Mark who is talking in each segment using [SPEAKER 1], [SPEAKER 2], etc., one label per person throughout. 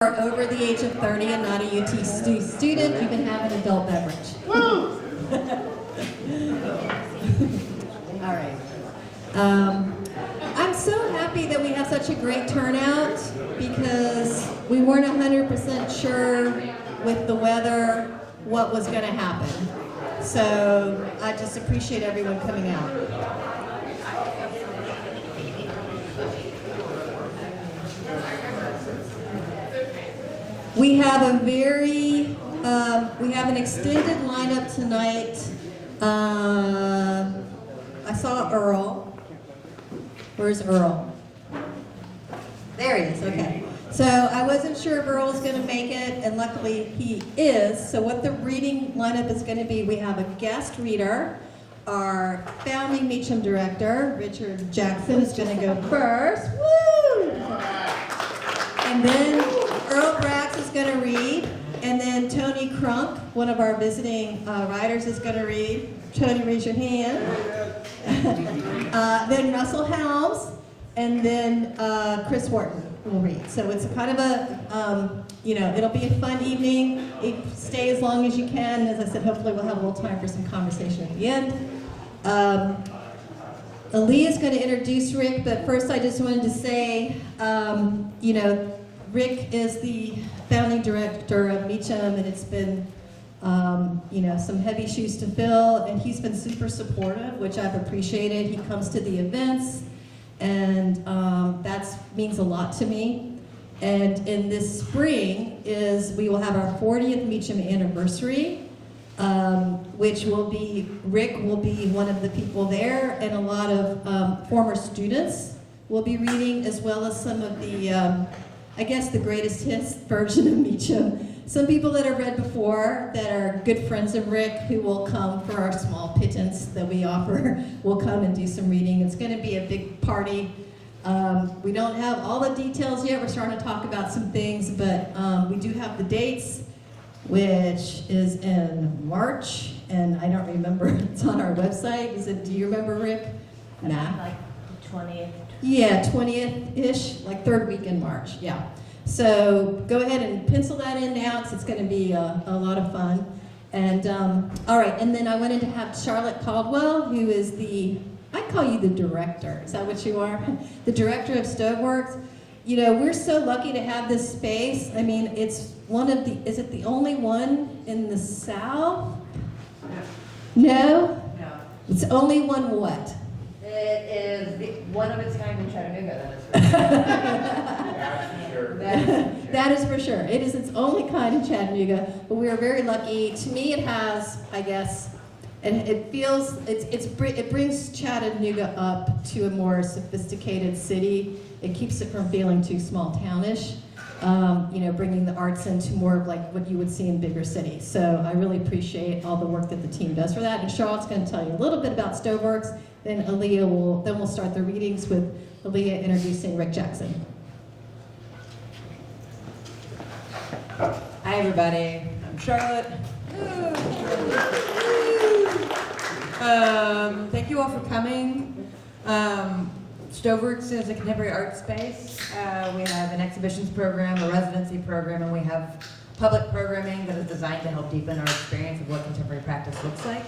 [SPEAKER 1] are over the age of 30 and not a UT student, you can have an adult beverage.
[SPEAKER 2] Woo!
[SPEAKER 1] All right. I'm so happy that we have such a great turnout because we weren't 100% sure with the weather what was going to happen. So I just appreciate everyone coming out. We have we have an extended lineup tonight. I saw Earl. Where's Earl? There he is, okay. So I wasn't sure if Earl was gonna make it, and luckily he is. So what the reading lineup is gonna be, we have a guest reader. Our founding Meacham director, Richard Jackson, is gonna go first. Woo! And then Earl Braggs is going to read, and then Tony Crock, one of our visiting writers, is going to read. Tony, raise your hand. Then Russell Helms, and then Kris Wharton will read. So it's a kind of a, it'll be a fun evening. Stay as long as you can. As I said, hopefully we'll have a little time for some conversation at the end. Aaliyah's going to introduce Rick, but first I just wanted to say, Rick is the founding director of Meecham, and it's been, some heavy shoes to fill, and he's been super supportive, which I've appreciated. He comes to the events, and that means a lot to me. And in this spring we will have our 40th Meecham anniversary, which will be, Rick will be one of the people there, and a lot of former students will be reading, as well as some of the I guess the greatest hits version of Meecham. Some people that have read before that are good friends of Rick who will come for our small pittance that we offer, will come and do some reading. It's going to be a big party. We don't have all the details yet. We're starting to talk about some things, but we do have the dates, which is in March, and I don't remember. It's on our website. Do you remember, Rick? Nah.
[SPEAKER 3] Like 20th.
[SPEAKER 1] Yeah, 20th-ish, like third week in March, yeah. So go ahead and pencil that in now, because it's going to be a lot of fun. And all right, and then I wanted to have Charlotte Caldwell, who is I call you the director. Is that what you are? The director of StoveWorks. We're so lucky to have this space. I mean, it's is it the only one in the South? No?
[SPEAKER 3] No.
[SPEAKER 1] It's only one what?
[SPEAKER 3] It is one of its kind in Chattanooga,
[SPEAKER 1] That is for sure. It is its only kind in Chattanooga, but we are very lucky. To me, it has, I guess, and it feels, it brings Chattanooga up to a more sophisticated city. It keeps it from feeling too small townish, bringing the arts into more of like what you would see in bigger cities. So I really appreciate all the work that the team does for that. And Charlotte's going to tell you a little bit about StoveWorks. Then we'll start the readings with Aaliyah introducing Rick Jackson.
[SPEAKER 4] Hi everybody, I'm Charlotte. Thank you all for coming. StoveWorks is a contemporary art space. We have an exhibitions program, a residency program, and we have public programming that is designed to help deepen our experience of what contemporary practice looks like.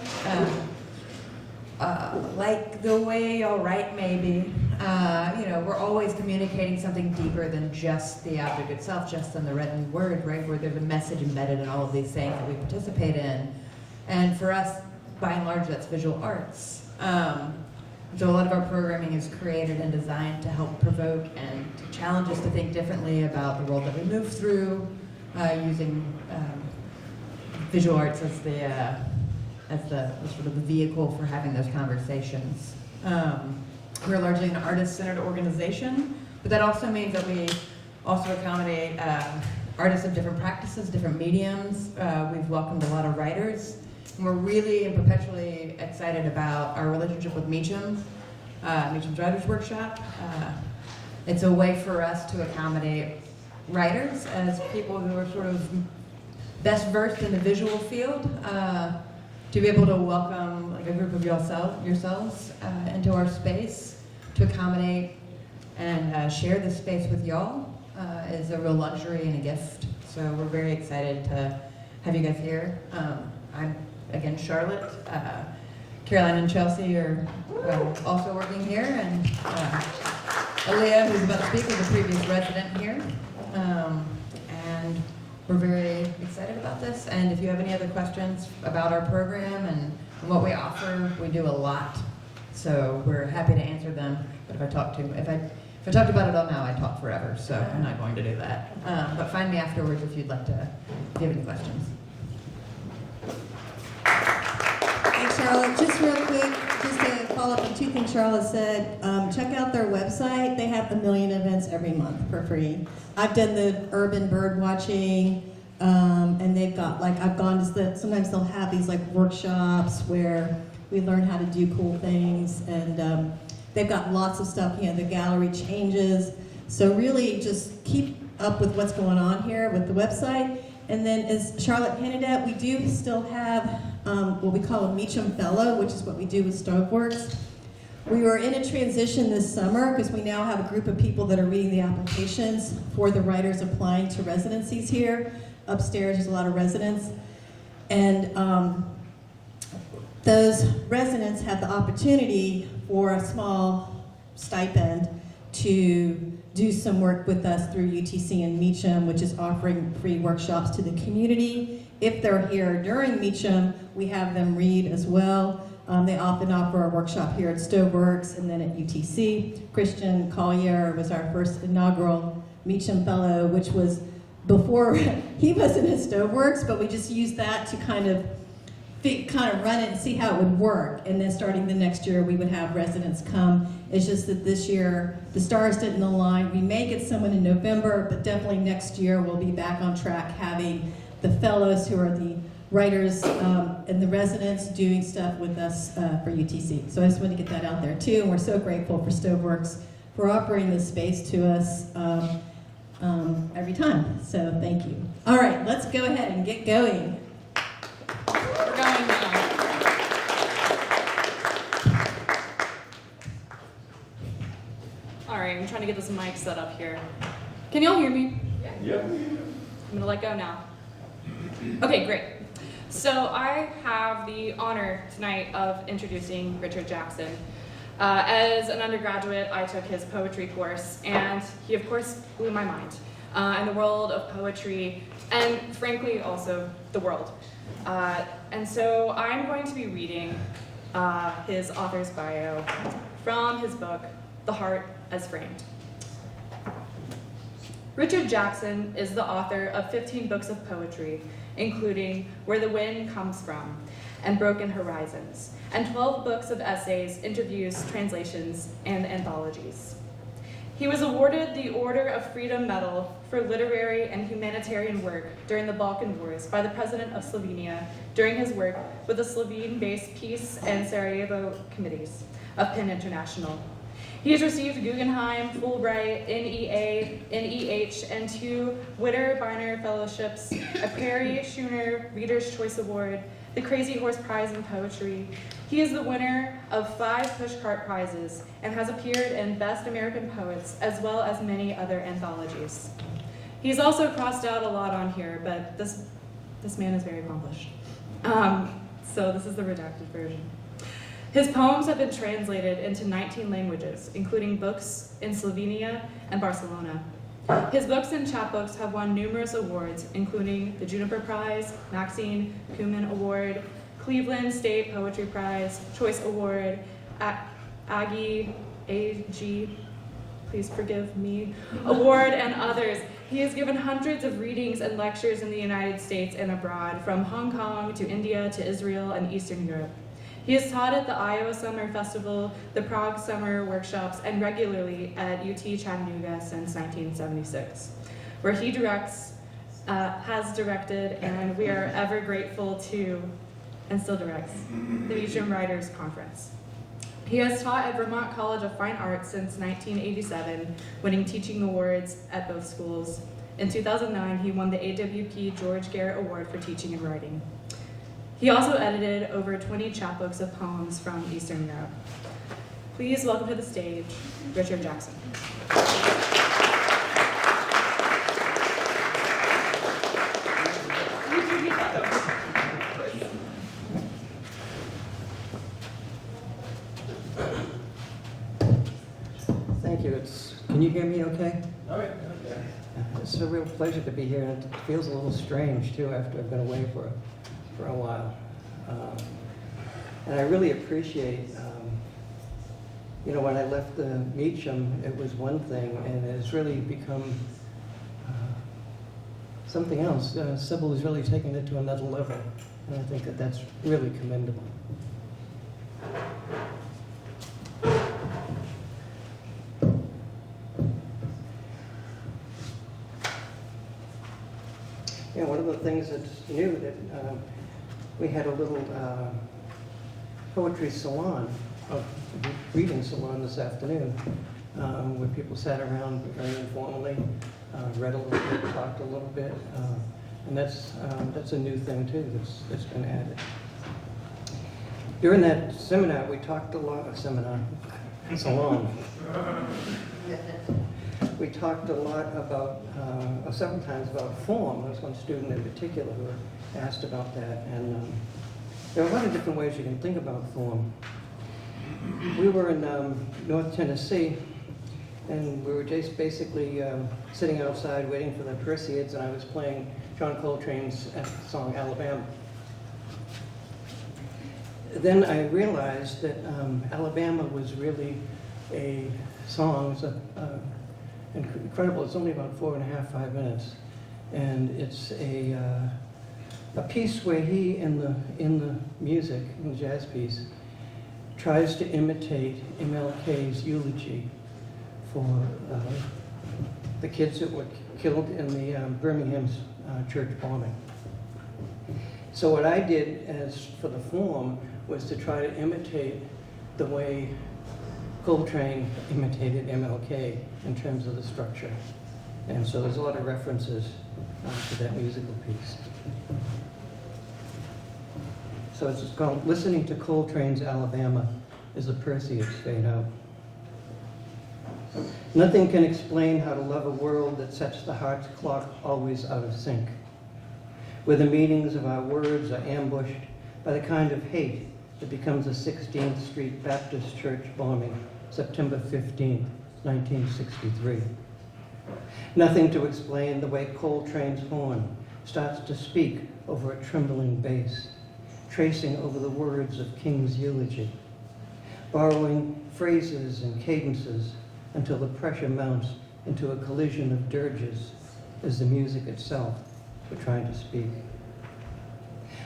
[SPEAKER 4] Like the way y'all write, maybe, we're always communicating something deeper than just the object itself, just in the written word, right? Where there's a message embedded in all of these things that we participate in. And for us, by and large, that's visual arts. So a lot of our programming is created and designed to help provoke and to challenge us to think differently about the world that we move through, using visual arts as the sort of the vehicle for having those conversations. We're largely an artist-centered organization, but that also means that we also accommodate artists of different practices, different mediums. We've welcomed a lot of writers, and we're really and perpetually excited about our relationship with Meacham, Meacham Writers Workshop. It's a way for us to accommodate writers as people who are sort of best versed in the visual field, to be able to welcome like a group of yourselves into our space to accommodate and share this space with y'all. is a real luxury and a gift. So we're very excited to have you guys here. I'm, again, Charlotte. Caroline and Chelsea are also working here, and Aaliyah, who's about to speak, was a previous resident here. And we're very excited about this. And if you have any other questions about our program and what we offer, we do a lot. So we're happy to answer them. But if I talked about it all now, I'd talk forever. So I'm not going to do that. But find me afterwards if you'd like to, if you have any questions.
[SPEAKER 1] Thanks, Charlotte. Just real quick, just to follow up on two things Charlotte said, check out their website. They have 1 million events every month for free. I've done the urban bird watching, and they've got, like, I've gone to sometimes they'll have these like workshops where we learn how to do cool things, and they've got lots of stuff, the gallery changes. So really just keep up with what's going on here with the website. And then as Charlotte hinted at, we do still have what we call a Meacham Fellow, which is what we do with StoveWorks. We were in a transition this summer because we now have a group of people that are reading the applications for the writers applying to residencies here. Upstairs, there's a lot of residents. And those residents have the opportunity for a small stipend to do some work with us through UTC and Meecham, which is offering free workshops to the community. If they're here during Meecham, we have them read as well. They often offer a workshop here at StoveWorks and then at UTC. Christian Collier was our first inaugural Meacham Fellow, which was before, he wasn't at StoveWorks, but we just used that to kind of run it and see how it would work. And then starting the next year, we would have residents come. It's just that this year, the stars didn't align. We may get someone in November, but definitely next year, we'll be back on track having the fellows who are the writers and the residents doing stuff with us for UTC. So I just want to get that out there too. And we're so grateful for StoveWorks for offering this space to us every time. So thank you. All right, let's go ahead and get going.
[SPEAKER 2] We're going now. All right, I'm trying to get this mic set up here. Can y'all hear me?
[SPEAKER 5] Yep.
[SPEAKER 2] I'm gonna let go now. Okay, great. So I have the honor tonight of introducing Richard Jackson. As an undergraduate, I took his poetry course, and he, of course, blew my mind in the world of poetry, and frankly, also the world. And so I'm going to be reading his author's bio from his book, The Heart as Framed. Richard Jackson is the author of 15 books of poetry, including Where the Wind Comes From and Broken Horizons, and 12 books of essays, interviews, translations, and anthologies. He was awarded the Order of Freedom Medal for literary and humanitarian work during the Balkan Wars by the President of Slovenia during his work with the Slovene-based Peace and Sarajevo Committees of PEN International. He has received Guggenheim, Fulbright, NEA, NEH, and 2 Witter-Bynner Fellowships, a Perry Schooner Reader's Choice Award, the Crazy Horse Prize in Poetry. He is the winner of 5 Pushcart Prizes and has appeared in Best American Poets as well as many other anthologies. He's also crossed out a lot on here, but this man is very accomplished. So this is the redacted version. His poems have been translated into 19 languages, including books in Slovenia and Barcelona. His books and chapbooks have won numerous awards, including the Juniper Prize, Maxine Kumin Award, Cleveland State Poetry Prize, Choice Award, Aggie, A.G., please forgive me, Award, and others. He has given hundreds of readings and lectures in the United States and abroad, from Hong Kong to India to Israel and Eastern Europe. He has taught at the Iowa Summer Festival, the Prague Summer Workshops, and regularly at UT Chattanooga since 1976, where he has directed, and we are ever grateful to, and still directs, the Meacham Writers Conference. He has taught at Vermont College of Fine Arts since 1987, winning teaching awards at both schools. In 2009, he won the AWP George Garrett Award for teaching and writing. He also edited over 20 chapbooks of poems from Eastern Europe. Please welcome to the stage, Richard Jackson.
[SPEAKER 5] Can you hear me okay?
[SPEAKER 6] All right.
[SPEAKER 5] It's a real pleasure to be here, and it feels a little strange, too, after I've been away for a while. And I really appreciate, you know, when I left the Meacham, it was one thing, and it's really become something else. Sybil has really taken it to another level, and I think that that's really commendable. Yeah, one of the things that's new that we had a little poetry salon, a reading salon this afternoon, where people sat around very informally, read a little bit, talked a little bit, and that's a new thing too that's been added. During that seminar, we talked a lot of salon. We talked a lot about, several times about form. There was one student in particular who asked about that, and there are a lot of different ways you can think about form. We were in North Tennessee, and we were just basically sitting outside waiting for the Perseids, and I was playing John Coltrane's song Alabama. Then I realized that Alabama was really a song. It's incredible. It's only about 4.5, 5 minutes, and it's a piece where he, in the music, in the jazz piece, tries to imitate MLK's eulogy for the kids that were killed in the Birmingham's church bombing. So what I did as for the form was to try to imitate the way Coltrane imitated MLK in terms of the structure. And so there's a lot of references to that musical piece. So it's called Listening to Coltrane's Alabama as the Perseids Fade Out. Nothing can explain how to love a world that sets the heart's clock always out of sync, where the meanings of our words are ambushed by the kind of hate that becomes the 16th Street Baptist Church bombing, September 15th, 1963. Nothing to explain the way Coltrane's horn starts to speak over a trembling bass, tracing over the words of King's eulogy, borrowing phrases and cadences until the pressure mounts into a collision of dirges as the music itself were trying to speak.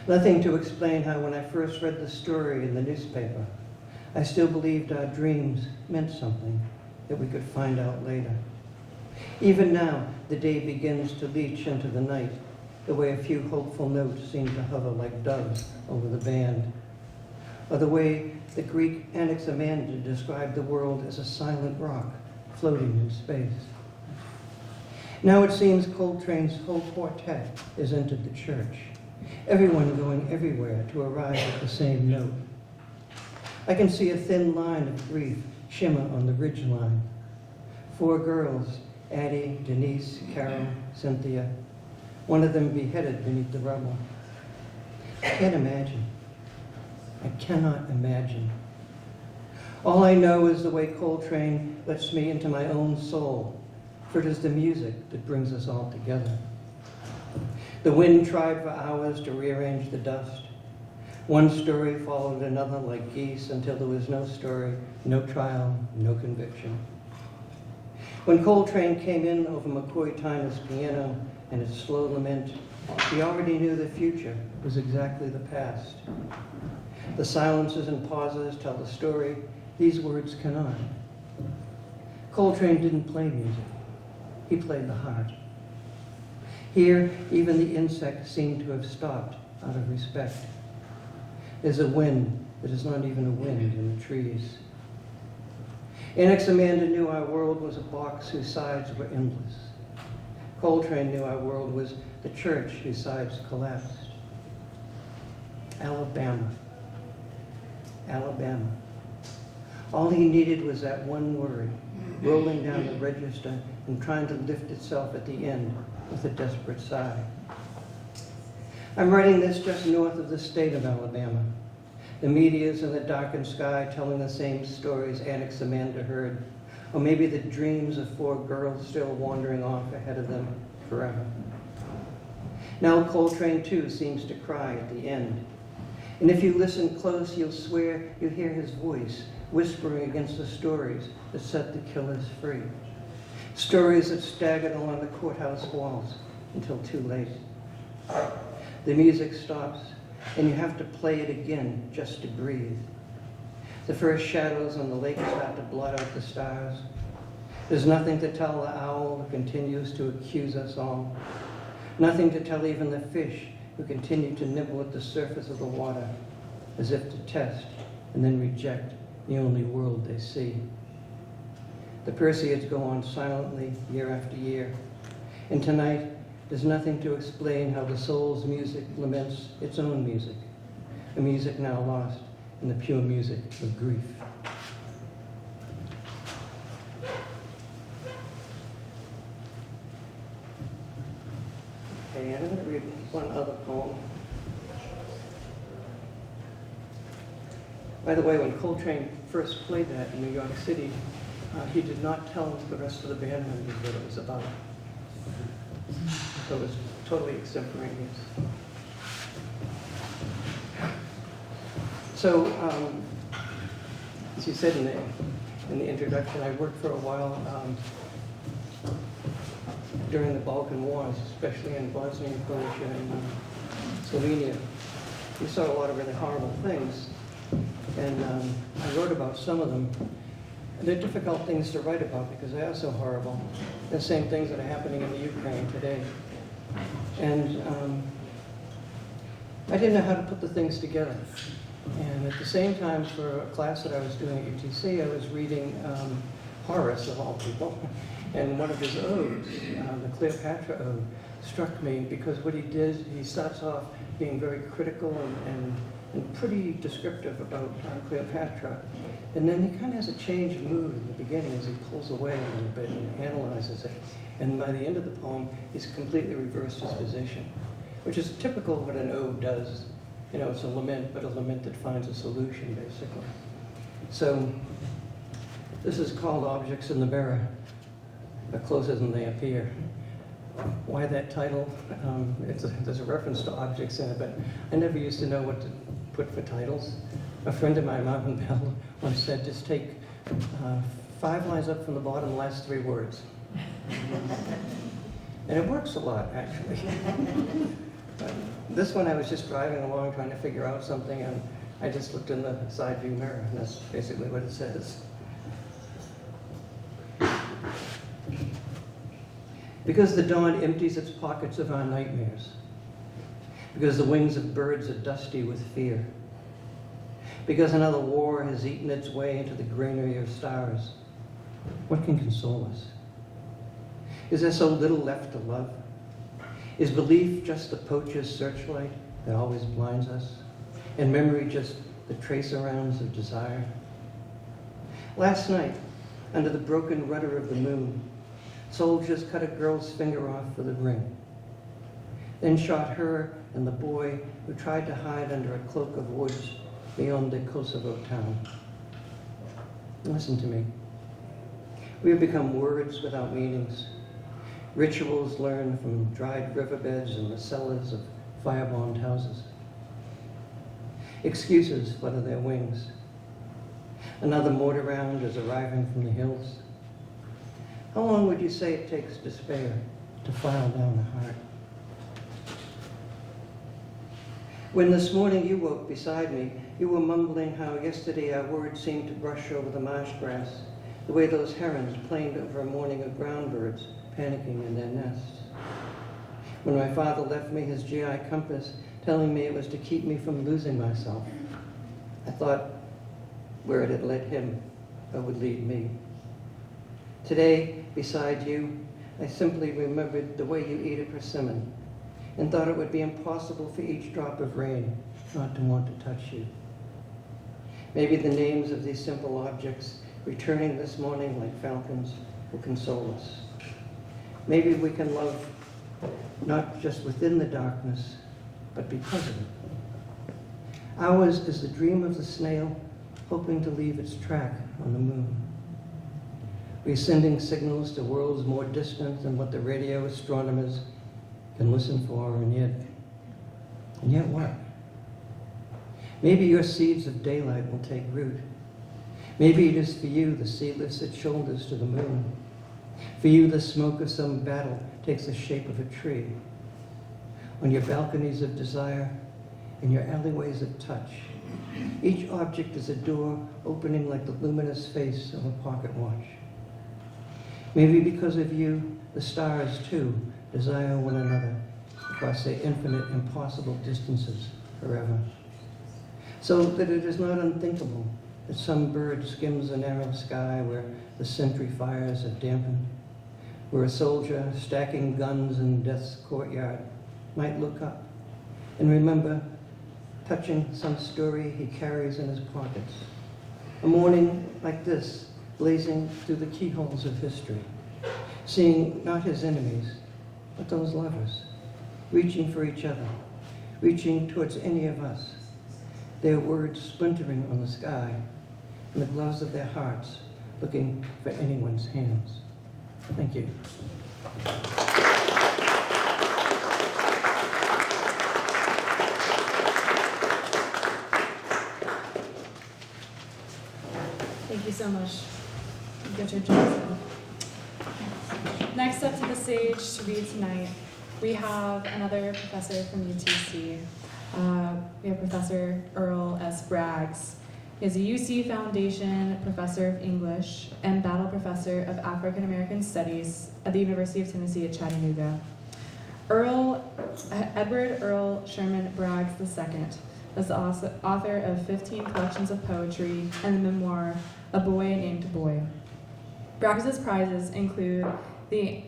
[SPEAKER 5] Nothing to explain how when I first read the story in the newspaper, I still believed our dreams meant something that we could find out later. Even now, the day begins to leach into the night, the way a few hopeful notes seem to hover like doves over the band, or the way the Greek Anaximander described the world as a silent rock floating in space. Now it seems Coltrane's whole quartet has entered the church, everyone going everywhere to arrive at the same note. I can see a thin line of grief shimmer on the ridgeline. 4 girls, Addie, Denise, Carol, Cynthia, one of them beheaded beneath the rubble. I can't imagine. I cannot imagine. All I know is the way Coltrane lets me into my own soul, for it is the music that brings us all together. The wind tried for hours to rearrange the dust. One story followed another like geese until there was no story, no trial, no conviction. When Coltrane came in over McCoy Tyner's piano and its slow lament, he already knew the future was exactly the past. The silences and pauses tell the story these words cannot. Coltrane didn't play music. He played the heart. Here, even the insects seem to have stopped out of respect. There's a wind that is not even a wind in the trees. Anaximander knew our world was a box whose sides were endless. Coltrane knew our world was the church whose sides collapsed. Alabama. Alabama. All he needed was that one word, rolling down the register and trying to lift itself at the end with a desperate sigh. I'm writing this just north of the state of Alabama. The media's in the darkened sky telling the same stories Anaximander heard. Or maybe the dreams of 4 girls still wandering off ahead of them forever. Now Coltrane too seems to cry at the end. And if you listen close, you'll swear you hear his voice whispering against the stories that set the killers free. Stories that staggered along the courthouse walls until too late. The music stops, and you have to play it again just to breathe. The first shadows on the lake start to blot out the stars. There's nothing to tell the owl who continues to accuse us all. Nothing to tell even the fish who continue to nibble at the surface of the water as if to test and then reject the only world they see. The Perseids go on silently year after year. And tonight, there's nothing to explain how the soul's music laments its own music, a music now lost in the pure music of grief. Okay, and I'm going to read one other poem. By the way, when Coltrane first played that in New York City, he did not tell the rest of the band members what it was about. So it was totally extemporaneous. So, as you said in the introduction, I worked for a while during the Balkan Wars, especially in Bosnia and Croatia and Slovenia. We saw a lot of really horrible things, and I wrote about some of them. And they're difficult things to write about because they are so horrible. The same things that are happening in the Ukraine today. And I didn't know how to put the things together. And at the same time, for a class that I was doing at UTC, I was reading Horace, of all people. And one of his odes, the Cleopatra ode, struck me because what he did, he starts off being very critical and pretty descriptive about Cleopatra. And then he kind of has a change of mood in the beginning as he pulls away a little bit and analyzes it. And by the end of the poem, he's completely reversed his position, which is typical of what an ode does. You know, it's a lament, but a lament that finds a solution, basically. So this is called Objects in the Mirror, but closer than they appear. Why that title? There's a reference to objects in it, but I never used to know what to put for titles. A friend of mine, Marvin Bell, once said, just take 5 lines up from the bottom, the last 3 words. And it works a lot, actually. This one I was just driving along trying to figure out something, and I just looked in the side view mirror, and that's basically what it says. Because the dawn empties its pockets of our nightmares. Because the wings of birds are dusty with fear. Because another war has eaten its way into the granary of stars. What can console us? Is there so little left to love? Is belief just the poacher's searchlight that always blinds us? And memory just the trace-arounds of desire? Last night, under the broken rudder of the moon, soldiers cut a girl's finger off for the ring, then shot her and the boy who tried to hide under a cloak of woods beyond the Kosovo town. Listen to me. We have become words without meanings, rituals learned from dried riverbeds and the cellars of firebombed houses. Excuses flutter their wings. Another mortar round is arriving from the hills. How long would you say it takes despair to file down the heart? When this morning you woke beside me, you were mumbling how yesterday our words seemed to brush over the marsh grass, the way those herons planed over a morning of ground birds panicking in their nests. When my father left me his GI compass, telling me it was to keep me from losing myself, I thought where it had led him, it would lead me. Today, beside you, I simply remembered the way you eat a persimmon and thought it would be impossible for each drop of rain not to want to touch you. Maybe the names of these simple objects returning this morning like falcons will console us. Maybe we can love not just within the darkness, but because of it. Ours is the dream of the snail hoping to leave its track on the moon. We're sending signals to worlds more distant than what the radio astronomers can listen for, and yet what? Maybe your seeds of daylight will take root. Maybe it is for you the sea lifts its shoulders to the moon. For you the smoke of some battle takes the shape of a tree. On your balconies of desire, in your alleyways of touch, each object is a door opening like the luminous face of a pocket watch. Maybe because of you, the stars too desire one another across their infinite, impossible distances forever. So that it is not unthinkable that some bird skims a narrow sky where the sentry fires are dampened, where a soldier stacking guns in death's courtyard might look up and remember touching some story he carries in his pockets. A morning like this, blazing through the keyholes of history, seeing not his enemies, but those lovers, reaching for each other, reaching towards any of us, their words splintering on the sky, and the gloves of their hearts looking for anyone's hands. Thank you.
[SPEAKER 2] Thank you so much, Richard Johnson. Next up to the stage to read tonight, we have another professor from UTC. We have Professor Earl S. Braggs. He is a UC Foundation Professor of English and Battle Professor of African American Studies at the University of Tennessee at Chattanooga. Edward Earl Sherman Braggs II is the author of 15 collections of poetry and the memoir, A Boy Named Boy. Braggs's prizes include the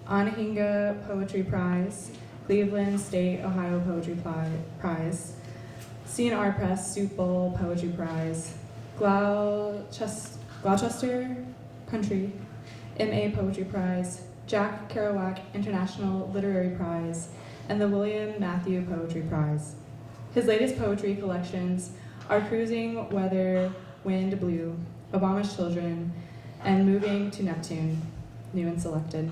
[SPEAKER 2] Anhinga Poetry Prize, Cleveland State Ohio Poetry Prize, C&R Press Soup Bowl Poetry Prize, Gloucester Country MA Poetry Prize, Jack Kerouac International Literary Prize, and the William Matthew Poetry Prize. His latest poetry collections are Cruising Weather, Wind Blue, Obama's Children, and Moving to Neptune, new and selected.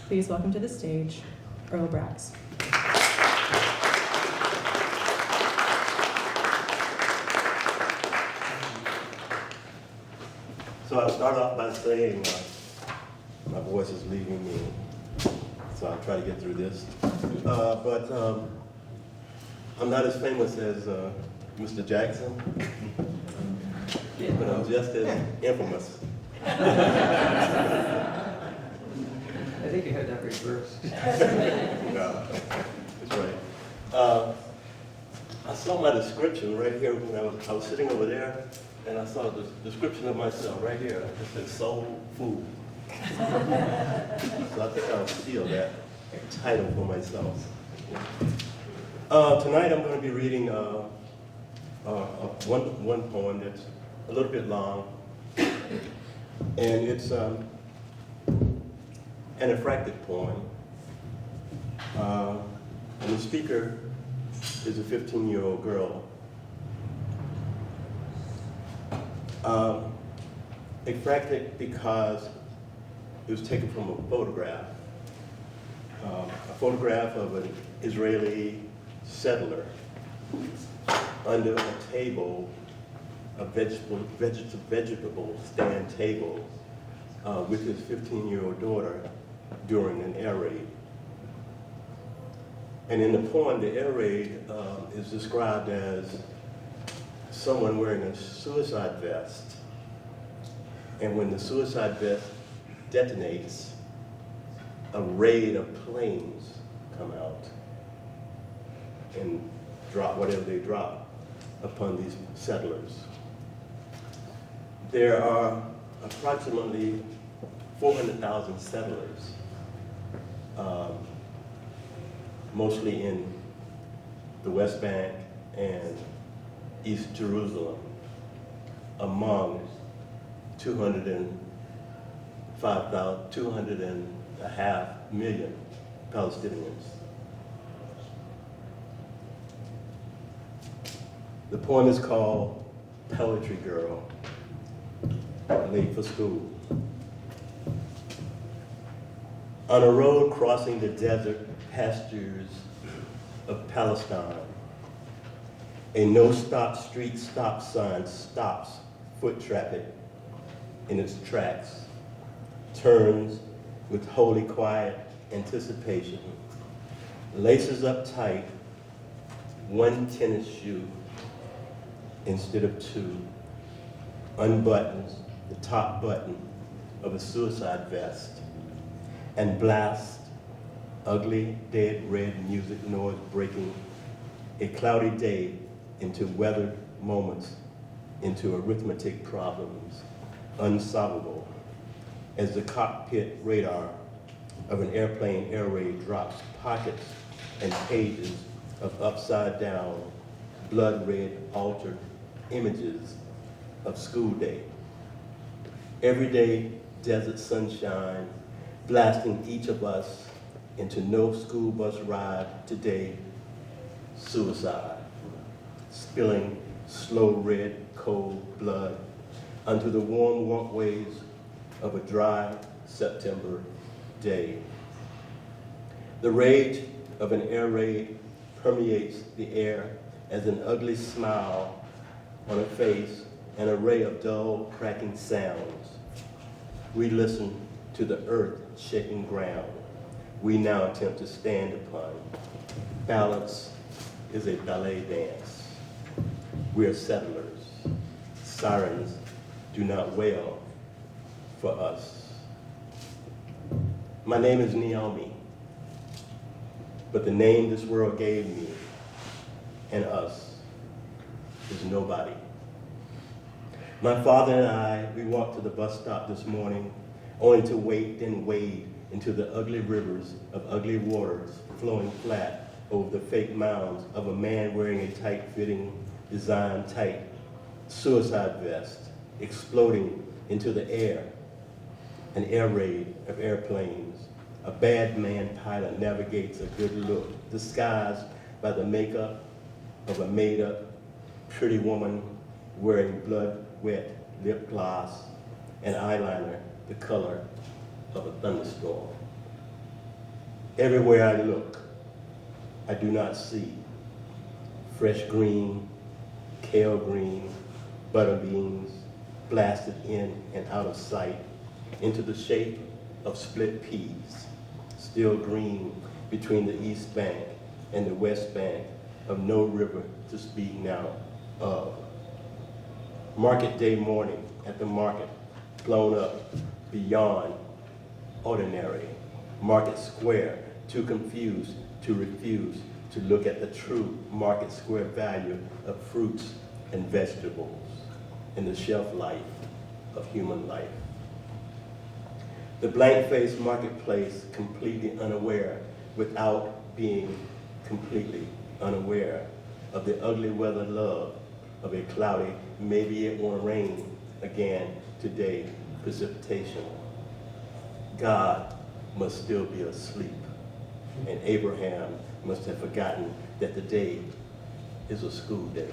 [SPEAKER 2] Please welcome to the stage, Earl Braggs.
[SPEAKER 6] So I'll start off by saying my voice is leaving me, so I'll try to get through this. But I'm not as famous as Mr. Jackson, but I'm just as infamous.
[SPEAKER 5] I think you had that reversed.
[SPEAKER 6] No, that's right. I saw my description right here when I was sitting over there, and I saw the description of myself right here. It said soul food. So I think I'll steal that title for myself. Tonight I'm going to be reading one poem that's a little bit long, and it's an aphractic poem. And the speaker is a 15-year-old girl. Aphractic because it was taken from a photograph of an Israeli settler under a table, a vegetable stand table, with his 15-year-old daughter during an air raid. And in the poem, the air raid is described as someone wearing a suicide vest. And when the suicide vest detonates, a raid of planes come out and drop whatever they drop upon these settlers. There are approximately 400,000 settlers, mostly in the West Bank and East Jerusalem, among 2.5 million Palestinians. The poem is called Poetry Girl, Late for School. On a road crossing the desert pastures of Palestine, a no-stop street stop sign stops foot traffic in its tracks, turns with holy quiet anticipation, laces up tight one tennis shoe instead of two, unbuttons the top button of a suicide vest, and blasts ugly, dead red music noise breaking a cloudy day into weathered moments, into arithmetic problems, unsolvable, as the cockpit radar of an airplane air raid drops pockets and pages of upside-down, blood-red altered images of school day. Everyday desert sunshine blasting each of us into no school bus ride today, suicide, spilling slow red cold blood onto the warm walkways of a dry September day. The rage of an air raid permeates the air as an ugly smile on a face, an array of dull, cracking sounds. We listen to the earth shaking ground we now attempt to stand upon. Balance is a ballet dance. We are settlers. Sirens do not wail for us. My name is Naomi, but the name this world gave me and us is nobody. My father and I, we walked to the bus stop this morning only to wait and wade into the ugly rivers of ugly waters flowing flat over the fake mounds of a man wearing a tight-fitting, designed tight suicide vest, exploding into the air, an air raid of airplanes. A bad man pilot navigates a good look, disguised by the makeup of a made-up, pretty woman wearing blood-wet lip gloss and eyeliner the color of a thunderstorm. Everywhere I look, I do not see fresh green, kale green, butter beans blasted in and out of sight into the shape of split peas, still green between the east bank and the west bank of no river to speak now of. Market day morning at the market, blown up beyond ordinary. Market square, too confused to refuse to look at the true market square value of fruits and vegetables in the shelf life of human life. The blank-faced marketplace, completely unaware, without being completely unaware of the ugly weather love of a cloudy, maybe it won't rain again today, precipitation. God must still be asleep, and Abraham must have forgotten that the day is a school day.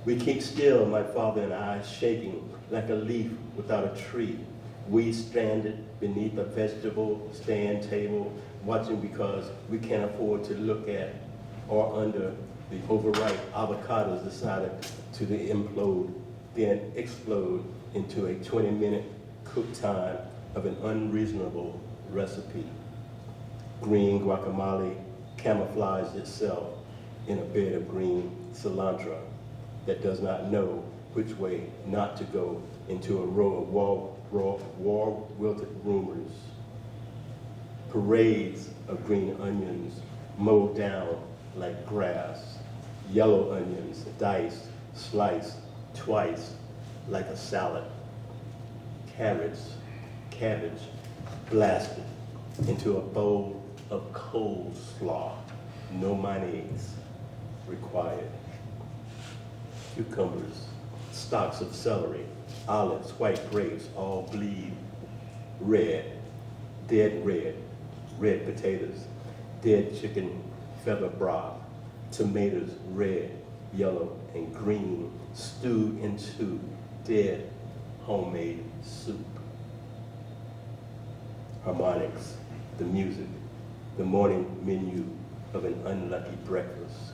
[SPEAKER 6] We keep still, my father and I, shaking like a leaf without a tree. We stranded beneath a vegetable stand table, watching because we can't afford to look at or under the overripe avocados decided to implode, then explode into a 20-minute cook time of an unreasonable recipe. Green guacamole camouflaged itself in a bed of green cilantro that does not know which way not to go into a row of war-wilted rumors. Parades of green onions mowed down like grass, yellow onions diced, sliced twice like a salad. Cabbage blasted into a bowl of coleslaw, no mayonnaise required. Cucumbers, stalks of celery, olives, white grapes, all bleed red, dead red potatoes, dead chicken feather broth, tomatoes red, yellow, and green, stewed into dead homemade soup. harmonics, the music, the morning menu of an unlucky breakfast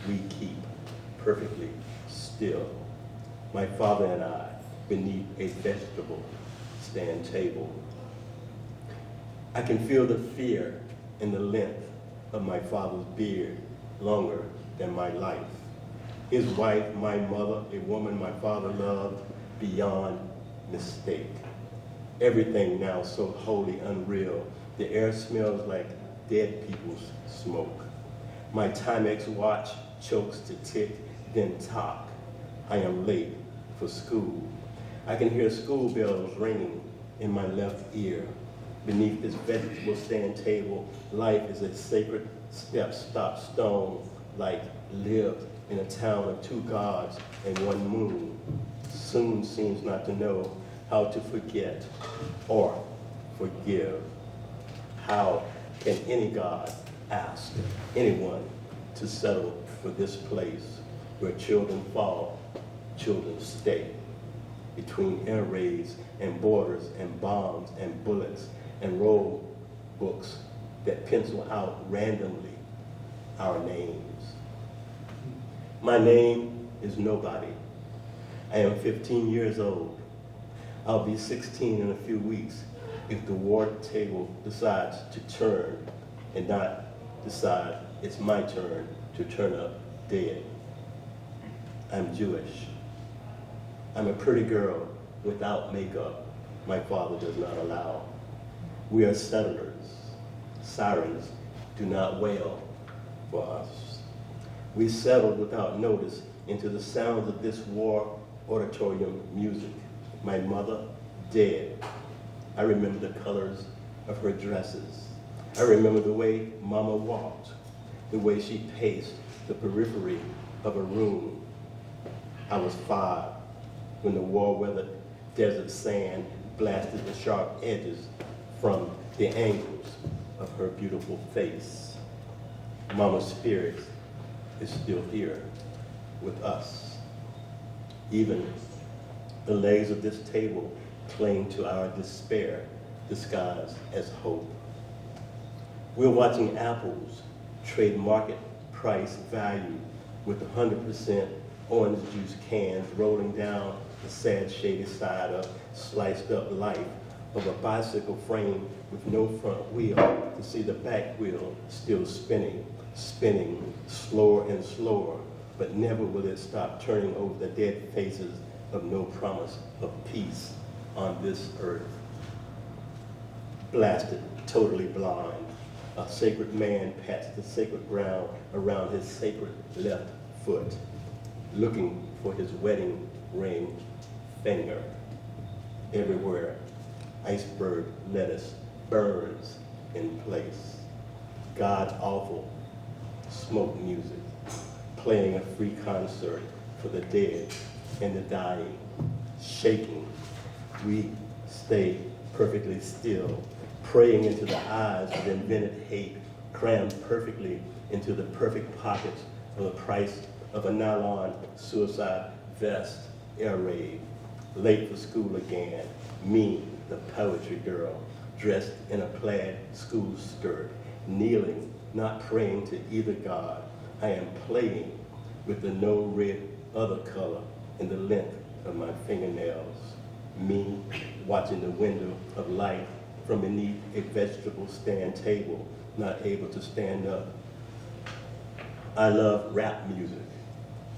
[SPEAKER 6] we keep perfectly still. My father and I beneath a vegetable stand table. I can feel the fear in the length of my father's beard, longer than my life. His wife, my mother, a woman my father loved beyond mistake. Everything now so wholly unreal. The air smells like dead people's smoke. My Timex watch chokes to tick, then tock. I am late for school. I can hear school bells ringing in my left ear. Beneath this vegetable stand table, life is a sacred step-stop stone, like lived in a town of 2 gods and 1 moon. Soon seems not to know how to forget or forgive. How can any God ask anyone to settle for this place where children fall, children stay? Between air raids and borders and bombs and bullets and roll books that pencil out randomly our names. My name is nobody. I am 15 years old. I'll be 16 in a few weeks if the war table decides to turn and not decide it's my turn to turn up dead. I'm Jewish. I'm a pretty girl without makeup my father does not allow. We are settlers. Sirens do not wail for us. We settled without notice into the sounds of this war auditorium music. My mother, dead. I remember the colors of her dresses. I remember the way Mama walked, the way she paced the periphery of a room. I was 5 when the war-weathered desert sand blasted the sharp edges from the angles of her beautiful face. Mama's spirit is still here with us. Even the legs of this table cling to our despair, disguised as hope. We're watching apples trade market price value with 100% orange juice cans rolling down the sad, shady side of sliced up life of a bicycle frame with no front wheel to see the back wheel still spinning, spinning slower and slower, but never will it stop turning over the dead faces of no promise of peace on this earth. Blasted, totally blind, a sacred man pats the sacred ground around his sacred left foot, looking for his wedding ring finger. Everywhere, iceberg lettuce burns in place. God-awful smoke music, playing a free concert for the dead and the dying, shaking. We stay perfectly still, praying into the eyes of invented hate, crammed perfectly into the perfect pockets of the price of a nylon suicide vest, air raid. Late for school again, me, the poetry girl, dressed in a plaid school skirt, kneeling, not praying to either God. I am playing with the no red other color in the length of my fingernails. Me watching the window of light from beneath a vegetable stand table, not able to stand up. I love rap music.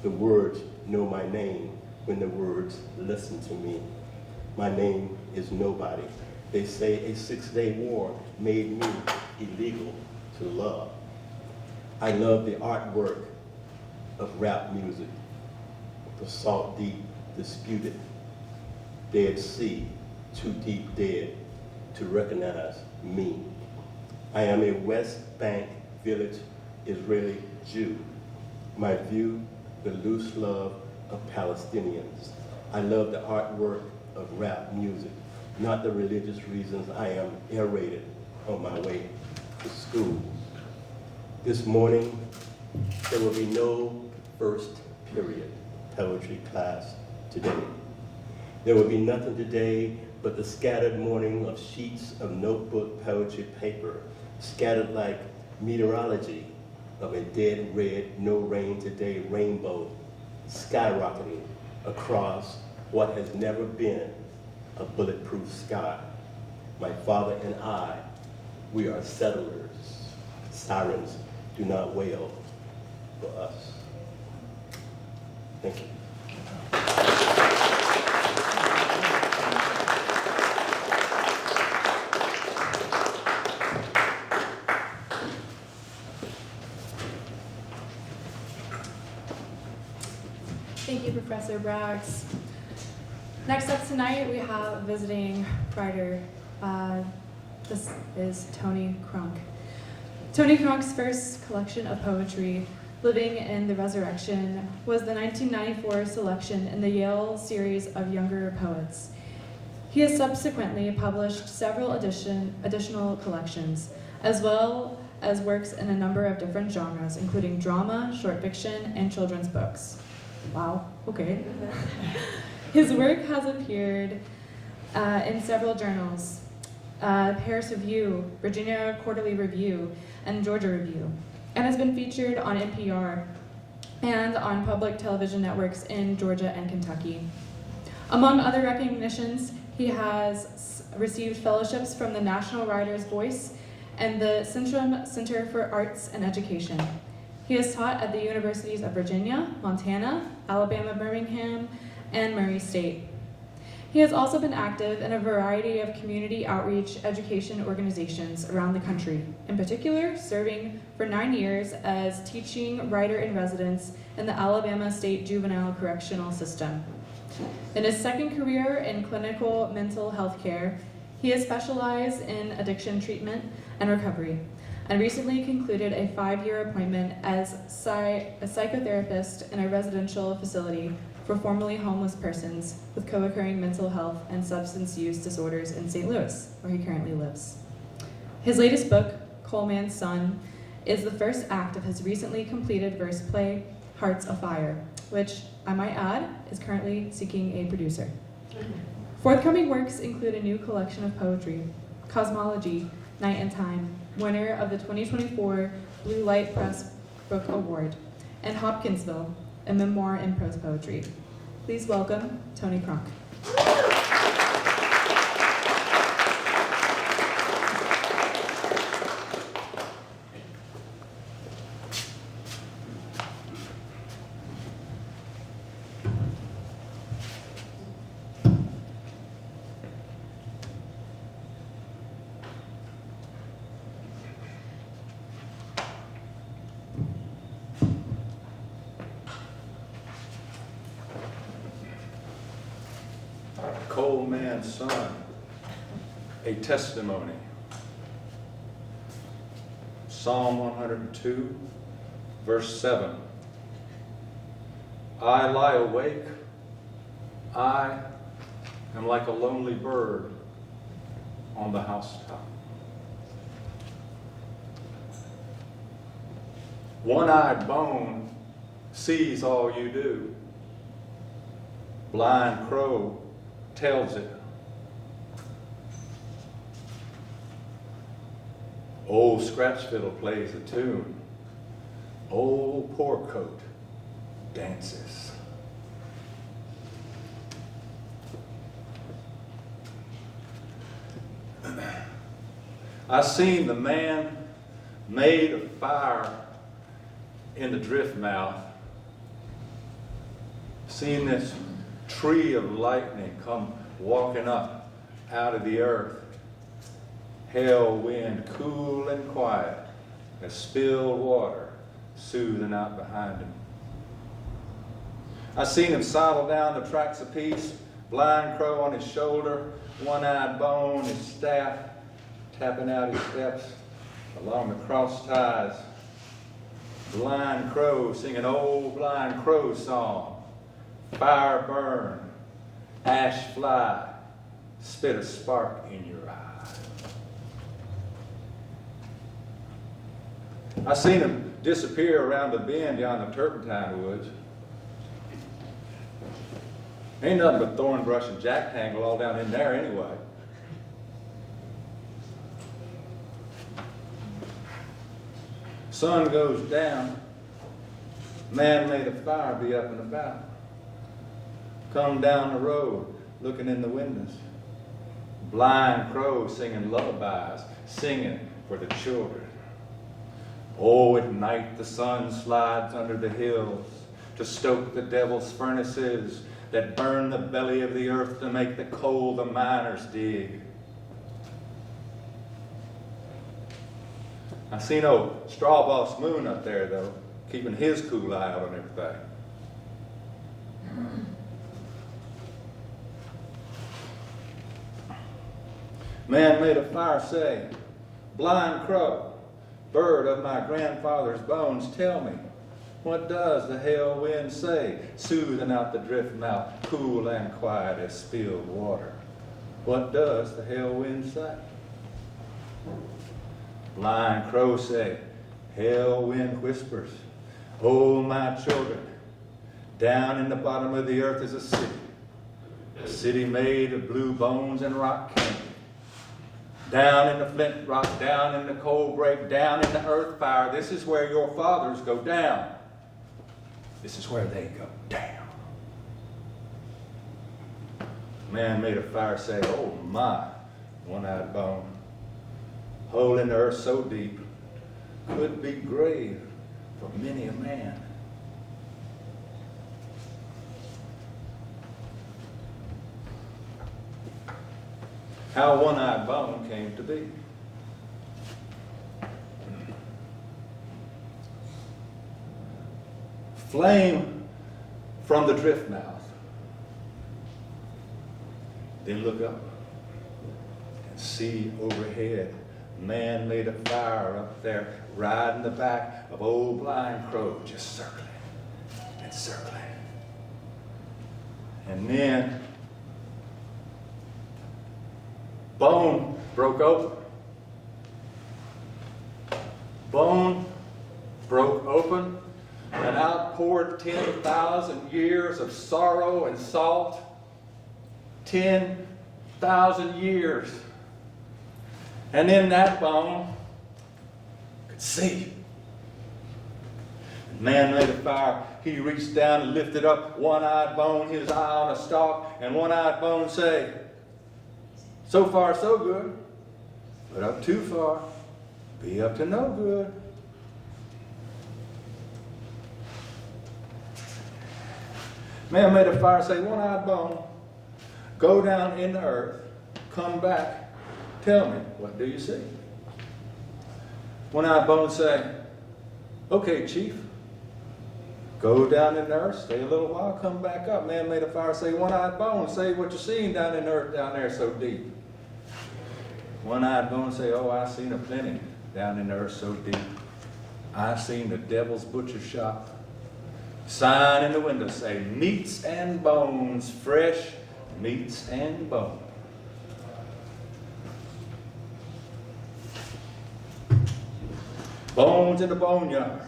[SPEAKER 6] The words know my name when the words listen to me. My name is nobody. They say a 6-day war made me illegal to love. I love the artwork of rap music, the salt deep disputed, Dead Sea, too deep dead to recognize me. I am a West Bank village Israeli Jew. My view, the loose love of Palestinians. I love the artwork of rap music, not the religious reasons I am aerated on my way to school. This morning, there will be no first period poetry class today. There will be nothing today but the scattered morning of sheets of notebook poetry paper, scattered like meteorology of a dead red, no rain today rainbow, skyrocketing across what has never been a bulletproof sky. My father and I, we are settlers. Sirens do not wail for us. Thank you.
[SPEAKER 2] Thank you, Professor Braggs. Next up tonight, we have a visiting writer. This is Tony Crock. Tony Crock's first collection of poetry, Living in the Resurrection, was the 1994 selection in the Yale series of younger poets. He has subsequently published several additional collections, as well as works in a number of different genres, including drama, short fiction, and children's books. Wow, okay. His work has appeared in several journals, Paris Review, Virginia Quarterly Review, and Georgia Review, and has been featured on NPR and on public television networks in Georgia and Kentucky. Among other recognitions, he has received fellowships from the National Writers' Voice and the Centrum Center for Arts and Education. He has taught at the universities of Virginia, Montana, Alabama, Birmingham, and Murray State. He has also been active in a variety of community outreach education organizations around the country, in particular serving for 9 years as teaching writer-in-residence in the Alabama State Juvenile Correctional System. In his second career in clinical mental health care, he has specialized in addiction treatment and recovery, and recently concluded a 5-year appointment as a psychotherapist in a residential facility for formerly homeless persons with co-occurring mental health and substance use disorders in St. Louis, where he currently lives. His latest book, Coal Man's Son, is the first act of his recently completed verse play, Hearts Afire, which, I might add, is currently seeking a producer. Forthcoming works include a new collection of poetry, Cosmology, Night and Time, winner of the 2024 Blue Light Press Book Award, and Hopkinsville, a memoir in prose poetry. Please welcome Tony Crock.
[SPEAKER 7] Coal Man's Son, a testimony. Psalm 102, verse 7. I lie awake, I am like a lonely bird on the housetop. One-eyed bone sees all you do. Blind crow tells it. Old scratch fiddle plays a tune. Old poorcoat dances. I seen the man made of fire in the drift mouth. Seen this tree of lightning come walking up out of the earth. Hell wind cool and quiet as spilled water soothing out behind him. I seen him sidle down the tracks of peace, blind crow on his shoulder, one-eyed bone, his staff, tapping out his steps along the cross ties. Blind crow singing old blind crow song. Fire burn, ash fly, spit a spark in your eye. I seen him disappear around the bend down the Turpentine Woods. Ain't nothing but thorn brush and jack tangle all down in there anyway. Sun goes down, man made a fire be up and about. Come down the road, looking in the windows. Blind crows singing lullabies, singing for the children. Oh, at night the sun slides under the hills to stoke the devil's furnaces that burn the belly of the earth to make the coal the miners dig. I seen old Straw Boss Moon up there, though, keeping his cool eye out on everything. Man made a fire say, blind crow, bird of my grandfather's bones, tell me, what does the hell wind say, soothing out the drift mouth, cool and quiet as spilled water? What does the hell wind say? Blind crow say, hell wind whispers, oh my children, down in the bottom of the earth is a city made of blue bones and rock candy. Down in the flint rock, down in the coal break, down in the earth fire, this is where your fathers go down. This is where they go down. Man made a fire say, oh my, one-eyed bone. Hole in the earth so deep, could be grave for many a man. How one-eyed bone came to be. Flame from the drift mouth. Then look up and see overhead. Man made a fire up there, riding the back of old blind crow, just circling and circling. And then bone broke open. Bone broke open and out poured 10,000 years of sorrow and salt. 10,000 years. And in that bone could see. Man made a fire. He reached down and lifted up one-eyed bone, his eye on a stalk, and one-eyed bone say, so far so good, but up too far, be up to no good. Man made a fire, say, one-eyed bone, go down in the earth, come back, tell me, what do you see? One-eyed bone say, okay, chief, go down in the earth, stay a little while, come back up. Man made a fire, say, one-eyed bone, say what you seen down in the earth down there so deep. One-eyed bone say, oh, I seen a plenty down in the earth so deep. I seen the devil's butcher shop. Sign in the window say, meats and bones, fresh meats and bones. Bones in the boneyard.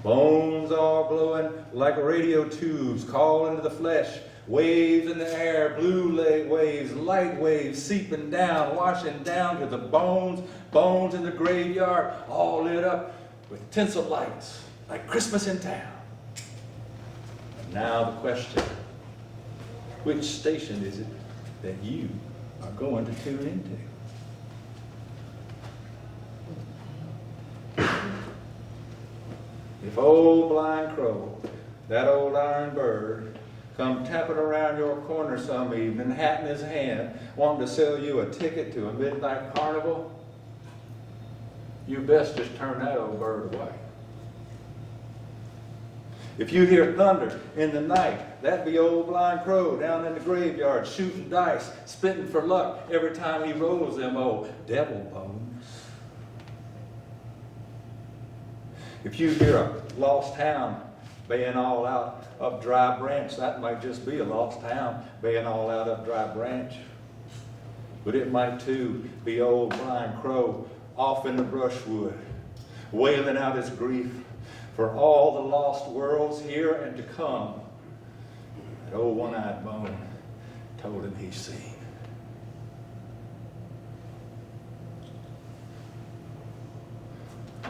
[SPEAKER 7] Bones all blowing like radio tubes, calling to the flesh. Waves in the air, blue waves, light waves seeping down, washing down to the bones. Bones in the graveyard, all lit up with tinsel lights, like Christmas in town. And now the question, which station is it that you are going to tune into? If old blind crow, that old iron bird, come tapping around your corner some evening, hat in his hand, wanting to sell you a ticket to a midnight carnival, you best just turn that old bird away. If you hear thunder in the night, that'd be old blind crow down in the graveyard shooting dice, spitting for luck every time he rolls them old devil bones. If you hear a lost hound baying all out up Dry Branch, that might just be a lost hound baying all out up Dry Branch. But it might too be old blind crow off in the brushwood, wailing out his grief for all the lost worlds here and to come. That old one-eyed bone told him he seen.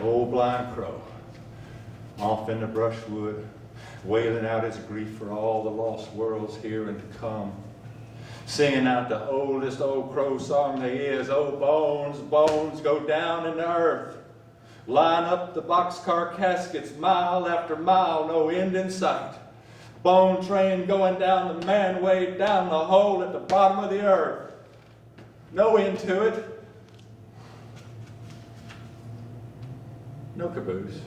[SPEAKER 7] Old blind crow, off in the brushwood, wailing out his grief for all the lost worlds here and to come, singing out the oldest old crow song there is, oh bones, bones, go down in the earth. Line up the boxcar caskets mile after mile, no end in sight. Bone train going down the manway, down the hole at the bottom of the earth. No end to it. No caboose.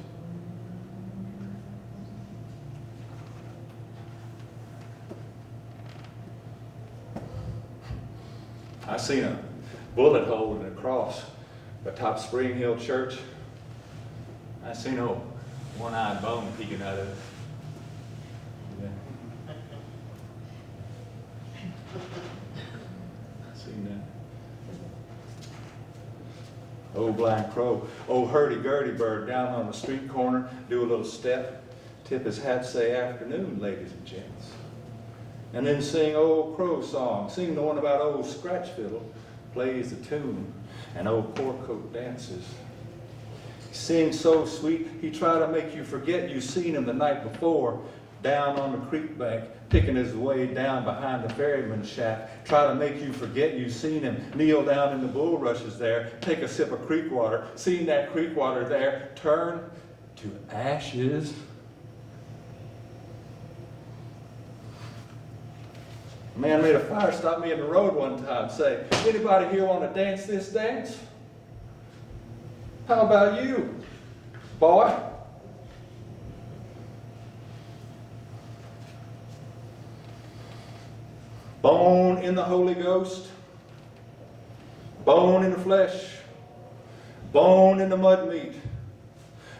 [SPEAKER 7] I seen a bullet hole in the cross atop Spring Hill Church. I seen a one-eyed bone peeking out of it. Yeah. I seen that. Old blind crow, old hurdy-gurdy bird down on the street corner, do a little step, tip his hat, say afternoon, ladies and gents. And then sing old crow song, sing the one about old scratch fiddle, plays the tune, and old corncoat dances. He sings so sweet, he try to make you forget you seen him the night before, down on the creek bank, picking his way down behind the ferryman's shack, try to make you forget you seen him, kneel down in the bulrushes there, take a sip of creek water, seen that creek water there, turn to ashes. A man made a fire stop me in the road one time, say, anybody here want to dance this dance? How about you, boy? Bone in the Holy Ghost, bone in the flesh, bone in the mud meat,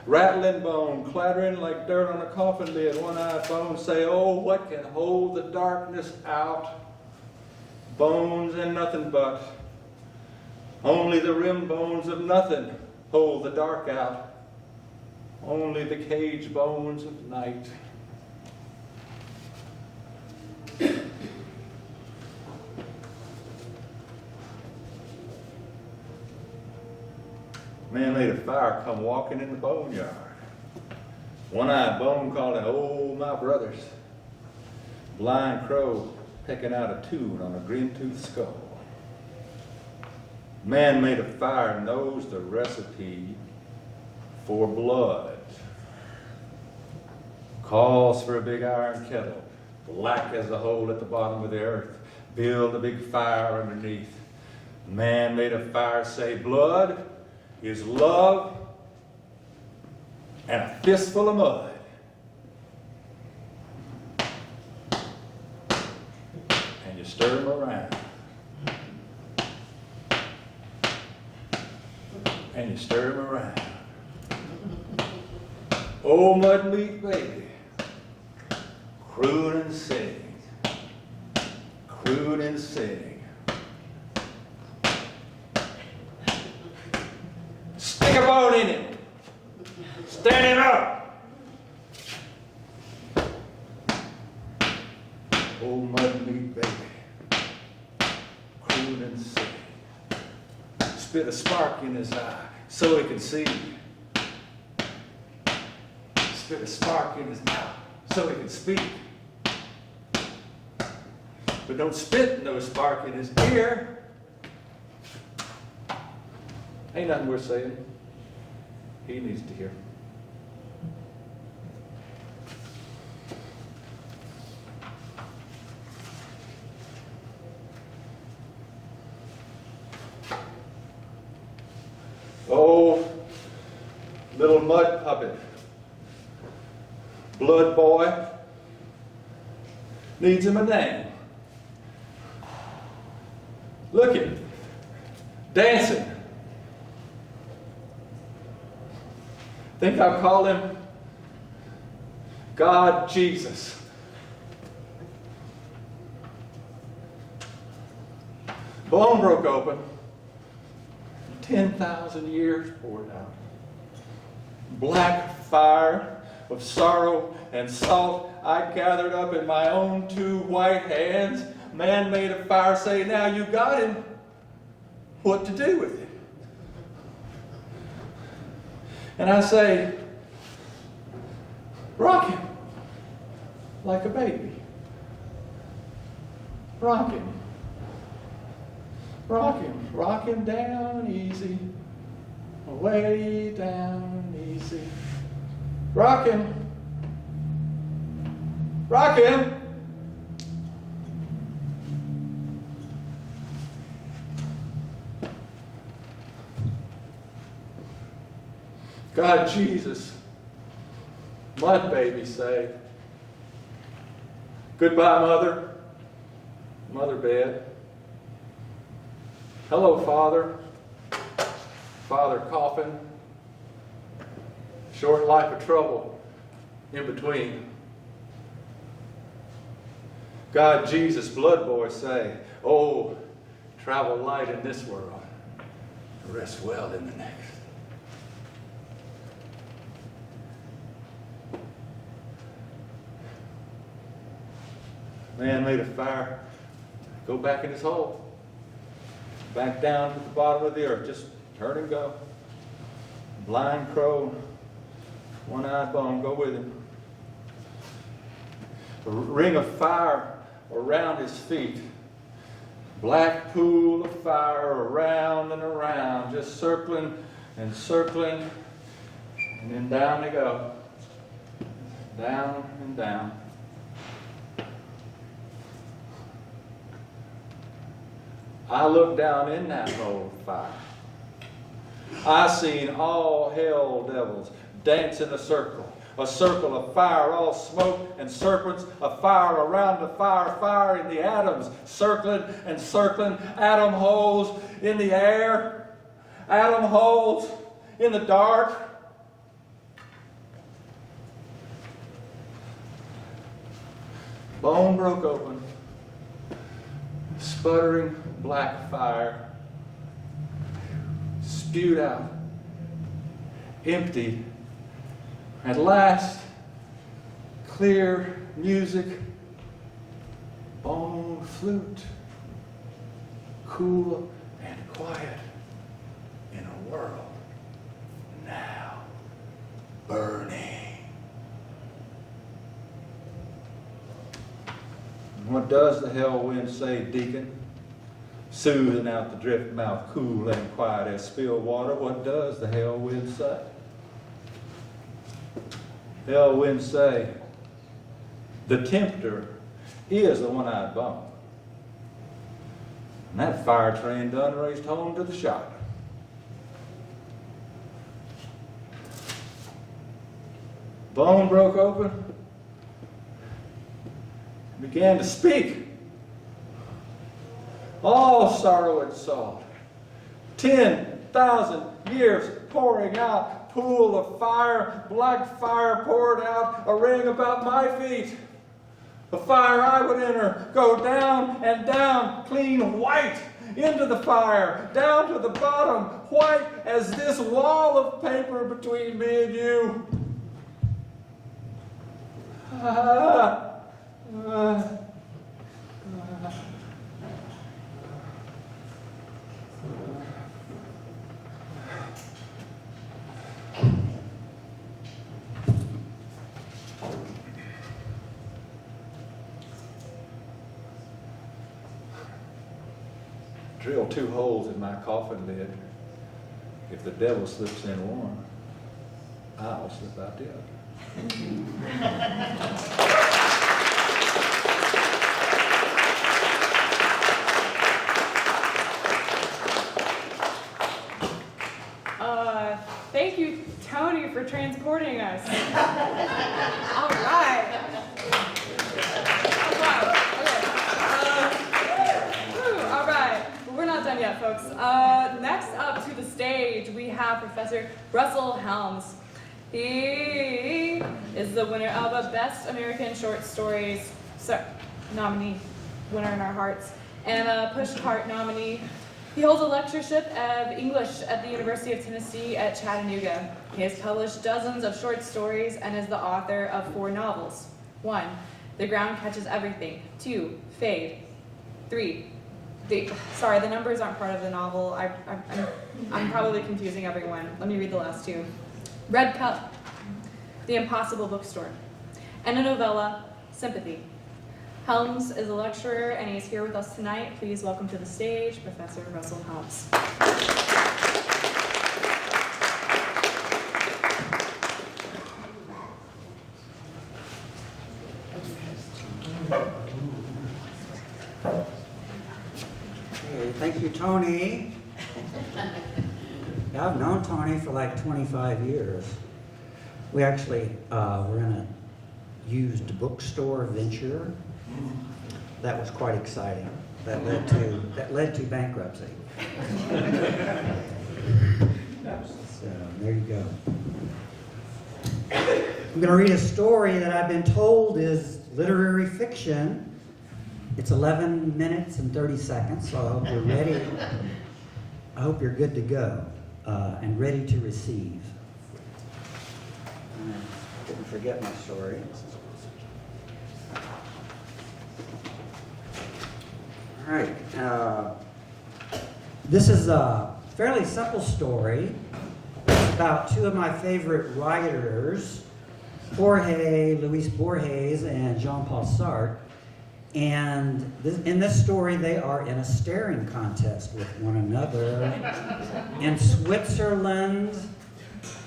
[SPEAKER 7] rattling bone, clattering like dirt on a coffin lid, one-eyed bone, say, oh, what can hold the darkness out? Bones and nothing but, only the rim bones of nothing hold the dark out, only the cage bones of night. Man made a fire come walking in the boneyard. One-eyed bone calling, oh, my brothers. Blind crow pecking out a tune on a green-toothed skull. Man made a fire knows the recipe for blood. Calls for a big iron kettle, black as the hole at the bottom of the earth. Build a big fire underneath. Man made a fire say, blood is love and a fistful of mud. And you stir them around. And you stir them around. Oh, mud meat baby, croon and sing, croon and sing. Stick a bone in him. Stand him up. Oh, mud meat baby, croon and sing. Spit a spark in his eye so he can see. Spit a spark in his mouth so he can speak. But don't spit no spark in his ear. Ain't nothing worth saying. He needs to hear. Oh, little mud puppet, blood boy, needs him a name. Look at him, dancing. Think I'll call him God Jesus. Bone broke open. 10,000 years poured out. Black fire, of sorrow and salt I gathered up in my own 2 white hands. Man made a fire, say, now you got him. What to do with him? And I say, rock him like a baby. Rock him. Rock him. Rock him down easy. Way down easy. Rock him. Rock him. God, Jesus, mud baby say, goodbye, mother, mother bed. Hello, father, father coffin, short life of trouble in between. God, Jesus, blood boy say, oh, travel light in this world, rest well in the next. Man made a fire, go back in his hole, back down to the bottom of the earth, just turn and go. Blind crow, one-eyed bone, go with him. A ring of fire around his feet, black pool of fire around and around, just circling and circling, and then down they go, down and down. I looked down in that hole of fire. I seen all hell devils dance in a circle of fire, all smoke and serpents, a fire around the fire, fire in the atoms, circling and circling, atom holes in the air, atom holes in the dark. Bone broke open, sputtering black fire spewed out, empty. At last, clear music, bone flute, cool and quiet in a world now burning. What does the hell wind say, deacon? Soothing out the drift mouth, cool and quiet as spilled water. What does the hell wind say? Hell wind say, the tempter is the one-eyed bone. And that fire train done raced home to the shop. Bone broke open, began to speak. All sorrow and salt. 10,000 years pouring out, pool of fire, black fire poured out, a ring about my feet. The fire I would enter, go down and down, clean white, into the fire, down to the bottom, white as this wall of paper between me and you. Drill 2 holes in my coffin lid. If the devil slips in one, I'll slip out the other.
[SPEAKER 2] Thank you, Tony, for transporting us. All right. All right. But we're not done yet, folks. Next up to the stage, we have Professor Russell Helms. He is the winner of a Best American Short Stories nominee, winner in our hearts, and a Push Cart nominee He holds a lectureship of English at the University of Tennessee at Chattanooga. He has published dozens of short stories and is the author of 4 novels. 1, The Ground Catches Everything. 2, Fade. 3, sorry, the numbers aren't part of the novel. I'm probably confusing everyone. Let me read the last 2. Red Cup, The Impossible Bookstore, and a novella, Sympathy. Helms is a lecturer and he's here with us tonight. Please welcome to the stage Professor Russell Helms.
[SPEAKER 8] Hey, thank you, Tony. Yeah, I've known Tony for like 25 years. We actually were in a used bookstore venture. That was quite exciting. That led to bankruptcy. So there you go. I'm going to read a story that I've been told is literary fiction. It's 11 minutes and 30 seconds, so I hope you're ready. I hope you're good to go and ready to receive. I didn't forget my story. All right. This is a fairly simple story. It's about 2 of my favorite writers, Luis Borges and Jean-Paul Sartre. And in this story, they are in a staring contest with one another in Switzerland,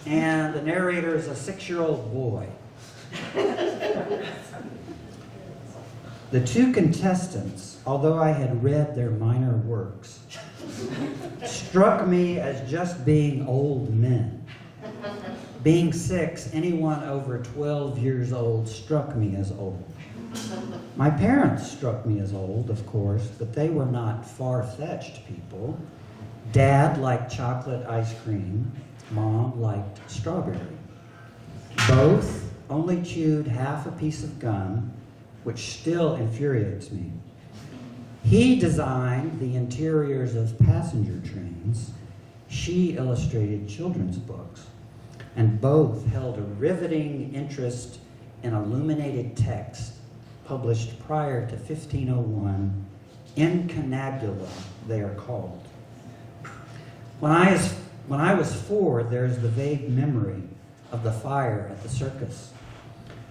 [SPEAKER 8] and the narrator is a 6-year-old boy. The 2 contestants, although I had read their minor works, struck me as just being old men. Being 6, anyone over 12 years old struck me as old. My parents struck me as old, of course, but they were not far-fetched people. Dad liked chocolate ice cream. Mom liked strawberry. Both only chewed half a piece of gum, which still infuriates me. He designed the interiors of passenger trains. She illustrated children's books. And both held a riveting interest in illuminated text published prior to 1501, incunabula, they are called. When I was 4, there's the vague memory of the fire at the circus.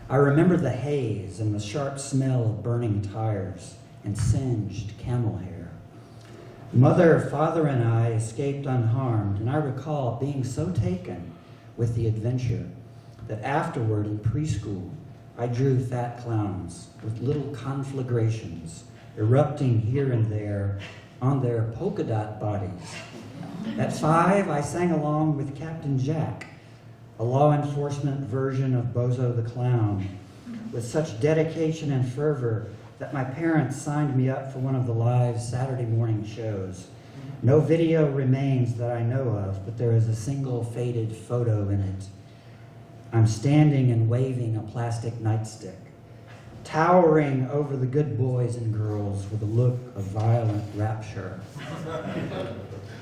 [SPEAKER 8] I remember the haze and the sharp smell of burning tires and singed camel hair. Mother, father, and I escaped unharmed, and I recall being so taken with the adventure that afterward in preschool, I drew fat clowns with little conflagrations erupting here and there on their polka dot bodies. At 5, I sang along with Captain Jack, a law enforcement version of Bozo the Clown, with such dedication and fervor that my parents signed me up for one of the live Saturday morning shows. No video remains that I know of, but there is a single faded photo in it. I'm standing and waving a plastic nightstick, towering over the good boys and girls with a look of violent rapture.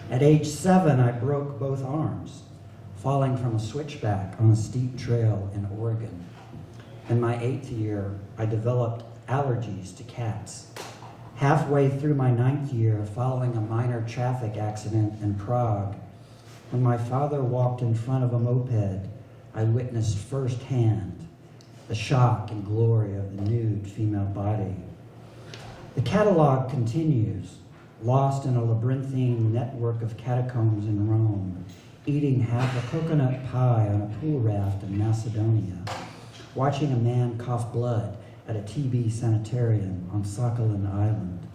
[SPEAKER 8] At age 7, I broke both arms, falling from a switchback on a steep trail in Oregon. In my 8th year, I developed allergies to cats. Halfway through my 9th year, following a minor traffic accident in Prague, when my father walked in front of a moped, I witnessed firsthand the shock and glory of the nude female body. The catalog continues, lost in a labyrinthine network of catacombs in Rome, eating half a coconut pie on a pool raft in Macedonia, watching a man cough blood at a TB sanitarium on Sakhalin Island.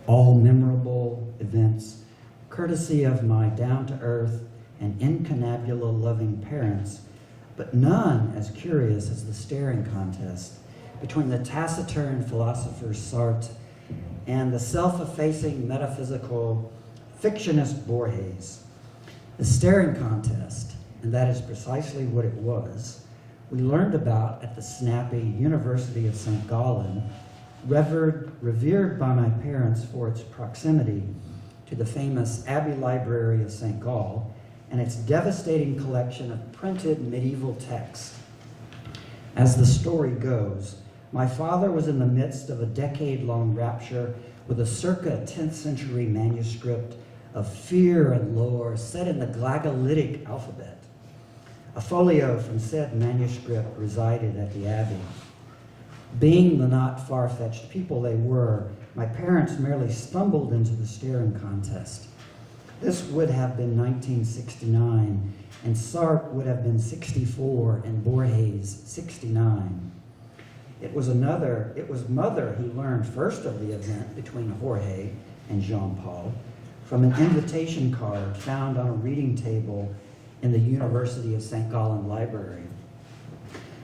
[SPEAKER 8] All memorable events, courtesy of my down-to-earth and incunabula-loving parents, but none as curious as the staring contest between the taciturn philosopher Sartre and the self-effacing metaphysical fictionist Borges. The staring contest, and that is precisely what it was, we learned about at the snappy University of St. Gallen, revered by my parents for its proximity to the famous Abbey Library of St. Gall and its devastating collection of printed medieval texts. As the story goes, my father was in the midst of a decade-long rapture with a circa 10th century manuscript of fear and lore set in the Glagolitic alphabet. A folio from said manuscript resided at the Abbey. Being the not far-fetched people they were, my parents merely stumbled into the staring contest. This would have been 1969, and Sartre would have been 64 and Borges 69. It was Mother who learned first of the event between Jorge and Jean-Paul from an invitation card found on a reading table in the University of St. Gallen Library.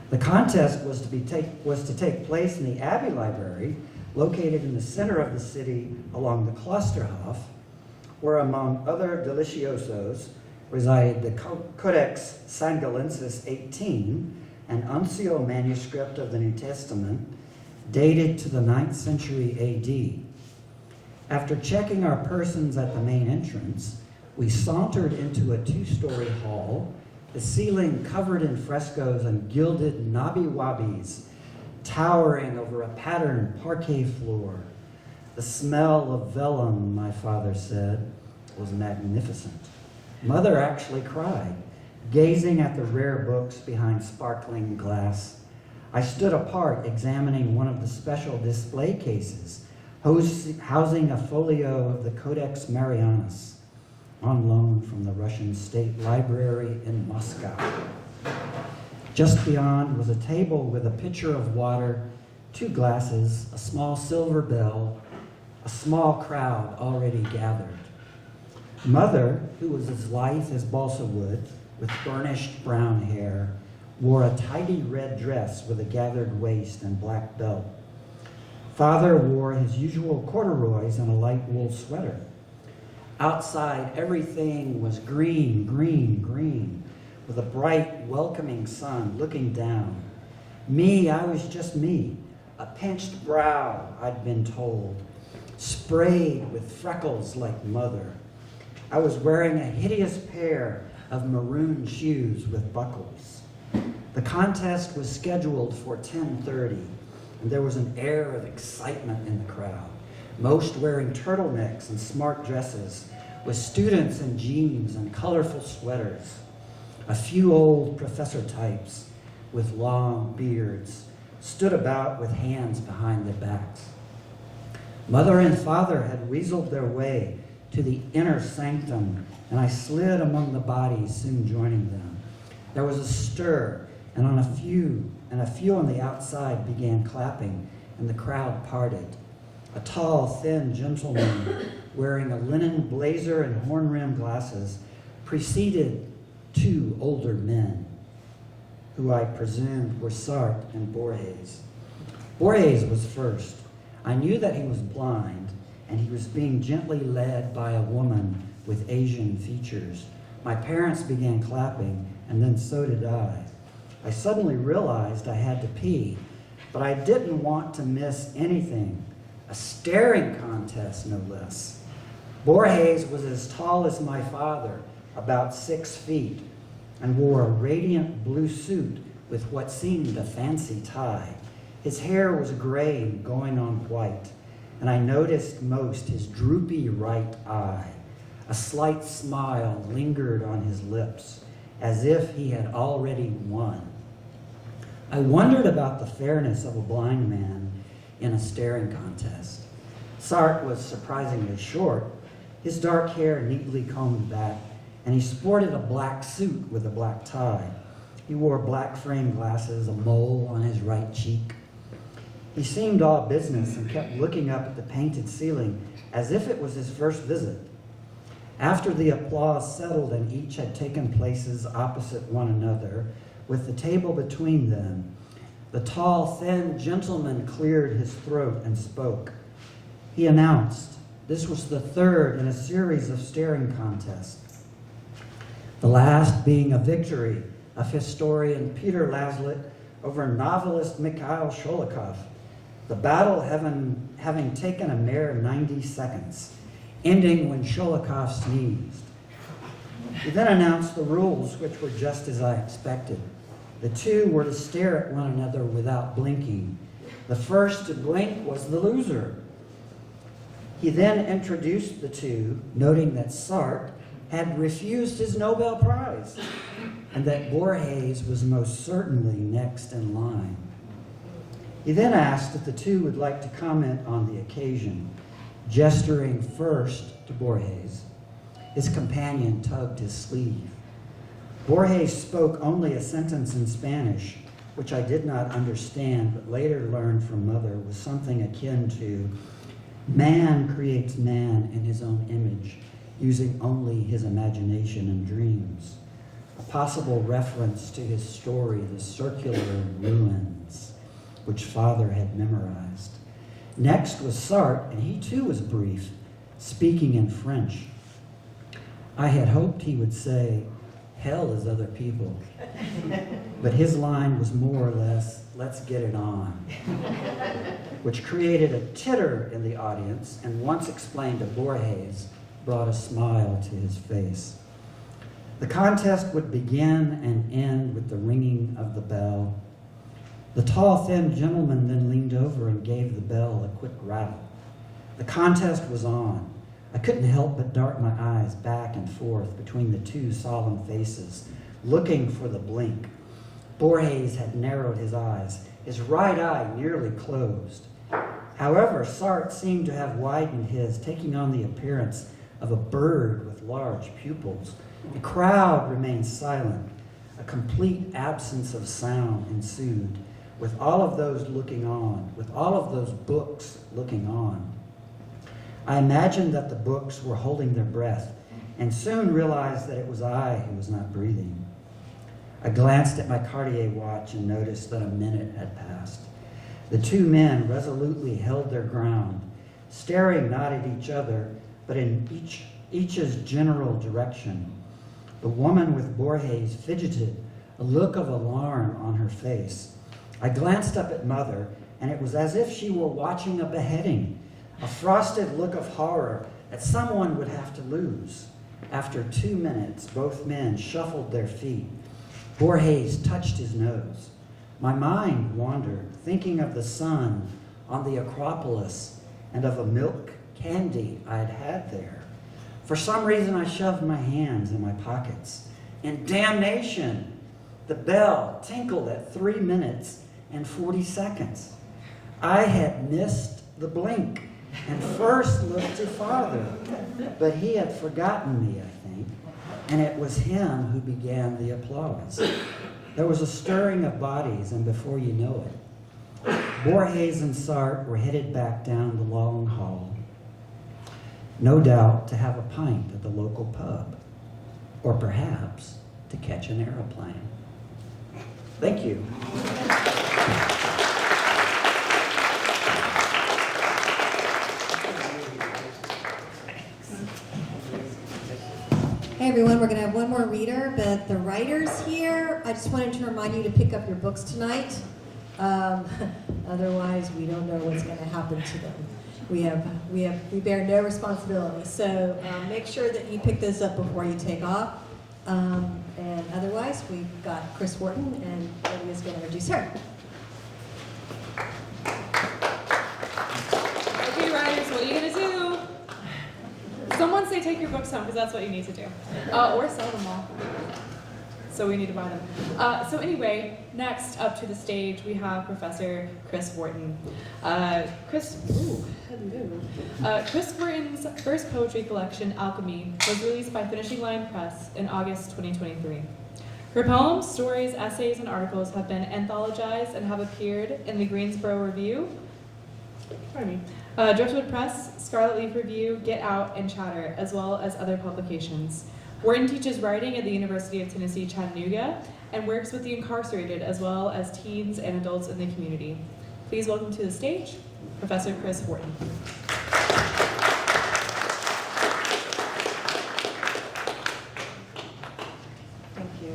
[SPEAKER 8] The contest was to take place in the Abbey Library, located in the center of the city along the Klosterhof, where among other deliciosos resided the Codex Sangalensis 18, an Uncial manuscript of the New Testament, dated to the 9th century AD. After checking our persons at the main entrance, we sauntered into a 2-story hall, the ceiling covered in frescoes and gilded nobby-wobbies, towering over a patterned parquet floor. The smell of vellum, my father said, was magnificent. Mother actually cried, gazing at the rare books behind sparkling glass. I stood apart examining one of the special display cases, housing a folio of the Codex Marianus, on loan from the Russian State Library in Moscow. Just beyond was a table with a pitcher of water, 2 glasses, a small silver bell, a small crowd already gathered. Mother, who was as lithe as balsa wood, with burnished brown hair, wore a tidy red dress with a gathered waist and black belt. Father wore his usual corduroys and a light wool sweater. Outside, everything was green, green, green, with a bright, welcoming sun looking down. Me, I was just me, a pinched brow, I'd been told, sprayed with freckles like Mother. I was wearing a hideous pair of maroon shoes with buckles. The contest was scheduled for 10:30, and there was an air of excitement in the crowd, most wearing turtlenecks and smart dresses, with students in jeans and colorful sweaters. A few old professor types with long beards stood about with hands behind their backs. Mother and Father had weaseled their way to the inner sanctum, and I slid among the bodies, soon joining them. There was a stir, and a few on the outside began clapping, and the crowd parted. A tall, thin gentleman wearing a linen blazer and horn-rimmed glasses preceded 2 older men, who I presumed were Sartre and Borges. Borges was first. I knew that he was blind, and he was being gently led by a woman with Asian features. My parents began clapping, and then so did I. I suddenly realized I had to pee, but I didn't want to miss anything. A staring contest, no less. Borges was as tall as my father, about 6 feet, and wore a radiant blue suit with what seemed a fancy tie. His hair was gray going on white, and I noticed most his droopy right eye. A slight smile lingered on his lips, as if he had already won. I wondered about the fairness of a blind man in a staring contest. Sartre was surprisingly short, his dark hair neatly combed back, and he sported a black suit with a black tie. He wore black frame glasses, a mole on his right cheek. He seemed all business and kept looking up at the painted ceiling as if it was his first visit. After the applause settled and each had taken places opposite one another, with the table between them, the tall, thin gentleman cleared his throat and spoke. He announced, this was the 3rd in a series of staring contests, the last being a victory of historian Peter Laslett over novelist Mikhail Sholokhov, the battle having taken a mere 90 seconds. ending when Sholikov sneezed. He then announced the rules, which were just as I expected. The two were to stare at one another without blinking. The first to blink was the loser. He then introduced the two, noting that Sartre had refused his Nobel Prize and that Borges was most certainly next in line. He then asked if the two would like to comment on the occasion, gesturing first to Borges. His companion tugged his sleeve. Borges spoke only a sentence in Spanish, which I did not understand, but later learned from Mother was something akin to, man creates man in his own image, using only his imagination and dreams. A possible reference to his story, The Circular Ruins, which Father had memorized. Next was Sartre, and he too was brief, speaking in French. I had hoped he would say, hell is other people. But his line was more or less, let's get it on, which created a titter in the audience and once explained to Borges, brought a smile to his face. The contest would begin and end with the ringing of the bell. The tall, thin gentleman then leaned over and gave the bell a quick rattle. The contest was on. I couldn't help but dart my eyes back and forth between the two solemn faces, looking for the blink. Borges had narrowed his eyes, his right eye nearly closed. However, Sartre seemed to have widened his, taking on the appearance of a bird with large pupils. The crowd remained silent. A complete absence of sound ensued, with all of those looking on, with all of those books looking on. I imagined that the books were holding their breath, and soon realized that it was I who was not breathing. I glanced at my Cartier watch and noticed that a minute had passed. The two men resolutely held their ground, staring not at each other, but in each's general direction. The woman with Borges fidgeted, a look of alarm on her face. I glanced up at Mother, and it was as if she were watching a beheading, a frosted look of horror that someone would have to lose. After 2 minutes, both men shuffled their feet. Borges touched his nose. My mind wandered, thinking of the sun on the Acropolis and of a milk candy I had had there. For some reason, I shoved my hands in my pockets. In damnation, the bell tinkled at 3 minutes and 40 seconds. I had missed the blink and first looked to Father, but he had forgotten me, I think, and it was him who began the applause. There was a stirring of bodies, and before you know it, Borges and Sartre were headed back down the long hall, no doubt to have a pint at the local pub, or perhaps to catch an aeroplane. Thank you.
[SPEAKER 1] Hey everyone, we're going to have one more reader, but the writers here, I just wanted to remind you to pick up your books tonight. Otherwise, we don't know what's going to happen to them. We bear no responsibility, so make sure that you pick those up before you take off. And otherwise, we've got Kris Wharton, and Lydia's going to introduce her.
[SPEAKER 2] Okay, writers, what are you gonna do? Someone say take your books home, because that's what you need to do. Or sell them all. So we need to buy them. So anyway, next up to the stage, we have Professor Kris Wharton. Kris Wharton's first poetry collection, Alchemy, was released by Finishing Line Press in August 2023. Her poems, stories, essays, and articles have been anthologized and have appeared in the Greensboro Review, Driftwood Press, Scarlet Leaf Review, Get Out, and Chatter, as well as other publications. Wharton teaches writing at the University of Tennessee, Chattanooga, and works with the incarcerated as well as teens and adults in the community. Please welcome to the stage, Professor Kris Wharton.
[SPEAKER 9] Thank you.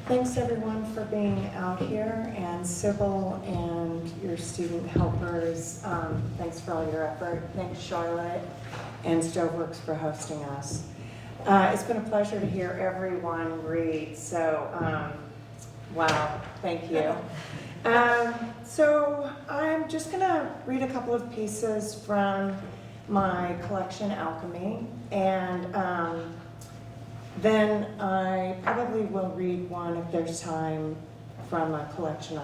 [SPEAKER 9] Thanks everyone for being out here, and Sybil and your student helpers, thanks for all your effort. Thanks Charlotte and StoveWorks for hosting us. It's been a pleasure to hear everyone read, so wow, thank you. So I'm just gonna read a couple of pieces from my collection, Alchemy, and then I probably will read one if there's time from a collection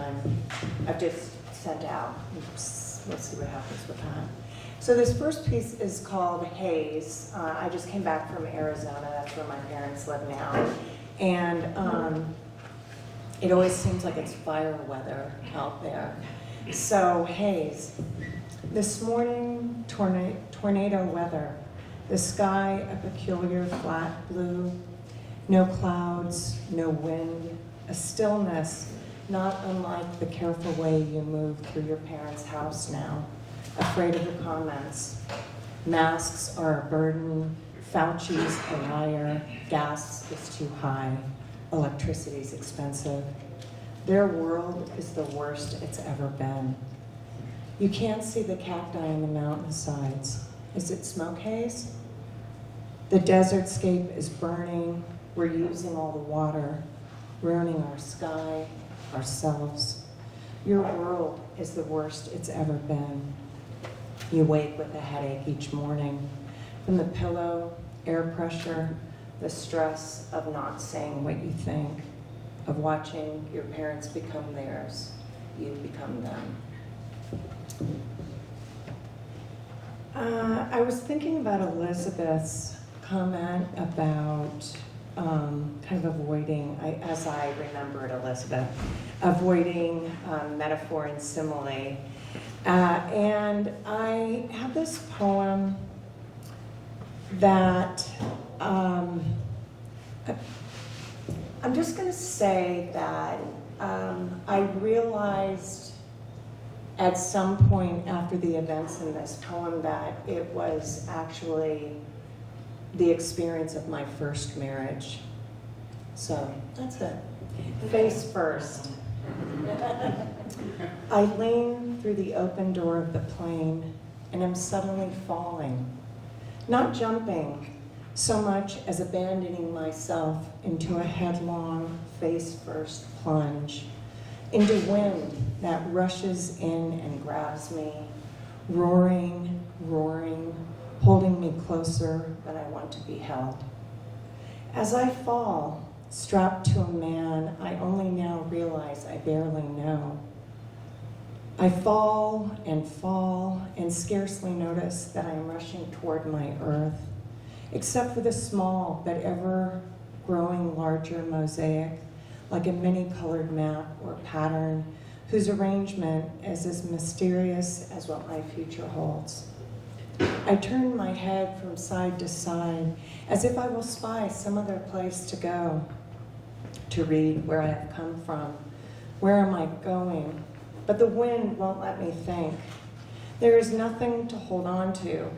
[SPEAKER 9] I've just sent out. Oops, let's see what happens with that. So this first piece is called Haze. I just came back from Arizona, that's where my parents live now. And it always seems like it's fire weather out there. So haze. This morning, tornado weather. The sky a peculiar flat blue. No clouds, no wind. A stillness not unlike the careful way you move through your parents' house now. Afraid of the comments. Masks are a burden. Fauci's a liar. Gas is too high. Electricity's expensive. Their world is the worst it's ever been. You can't see the cacti on the mountainsides. Is it smoke haze? The desertscape is burning. We're using all the water, ruining our sky, ourselves. Your world is the worst it's ever been. You wake with a headache each morning. From the pillow, air pressure, the stress of not saying what you think, of watching your parents become theirs, you become them. I was thinking about Elizabeth's comment about kind of avoiding, as I remembered Elizabeth, avoiding metaphor and simile. And I have this poem that I'm just going to say that I realized at some point after the events in this poem that it was actually the experience of my first marriage. So that's it. Face first. I lean through the open door of the plane and am suddenly falling, not jumping so much as abandoning myself into a headlong face-first plunge, into wind that rushes in and grabs me, roaring, roaring, holding me closer than I want to be held. As I fall, strapped to a man I only now realize I barely know, I fall and scarcely notice that I am rushing toward my earth, except for the small but ever growing larger mosaic, like a many-colored map or pattern whose arrangement is as mysterious as what my future holds. I turn my head from side to side as if I will spy some other place to go, to read where I have come from. Where am I going? But the wind won't let me think. There is nothing to hold on to.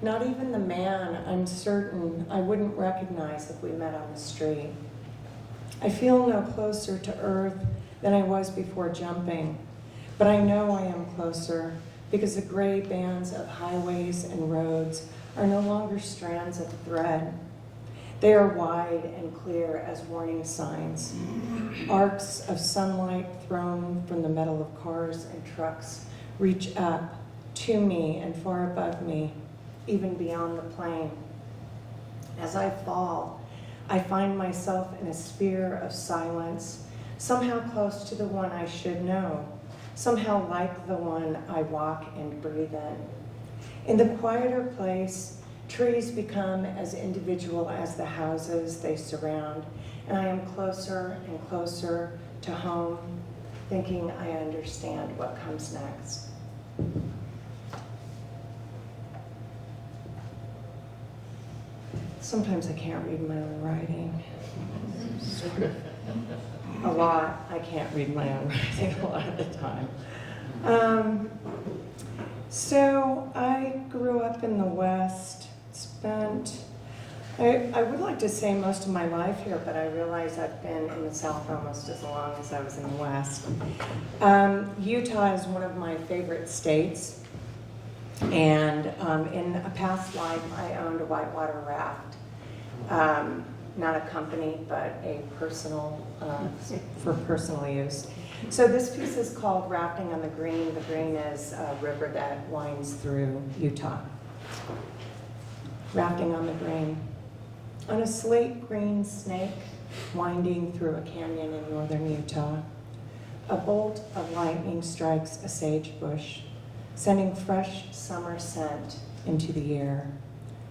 [SPEAKER 9] Not even the man I'm certain I wouldn't recognize if we met on the street. I feel no closer to earth than I was before jumping, but I know I am closer because the gray bands of highways and roads are no longer strands of thread. They are wide and clear as warning signs. Arcs of sunlight thrown from the metal of cars and trucks reach up to me and far above me, even beyond the plane. As I fall, I find myself in a sphere of silence, somehow close to the one I should know, somehow like the one I walk and breathe in. In the quieter place, trees become as individual as the houses they surround, and I am closer and closer to home, thinking I understand what comes next. Sometimes I can't read my own writing. A lot. I can't read my own writing a lot of the time. So I grew up in the West, I would like to say most of my life here, but I realize I've been in the South almost as long as I was in the West. Utah is one of my favorite states. And in a past life, I owned a whitewater raft. Not a company, but a personal, for personal use. So this piece is called Rafting on the Green. The Green is a river that winds through Utah. Rafting on the Green. On a slate green snake winding through a canyon in northern Utah, a bolt of lightning strikes a sage bush, sending fresh summer scent into the air.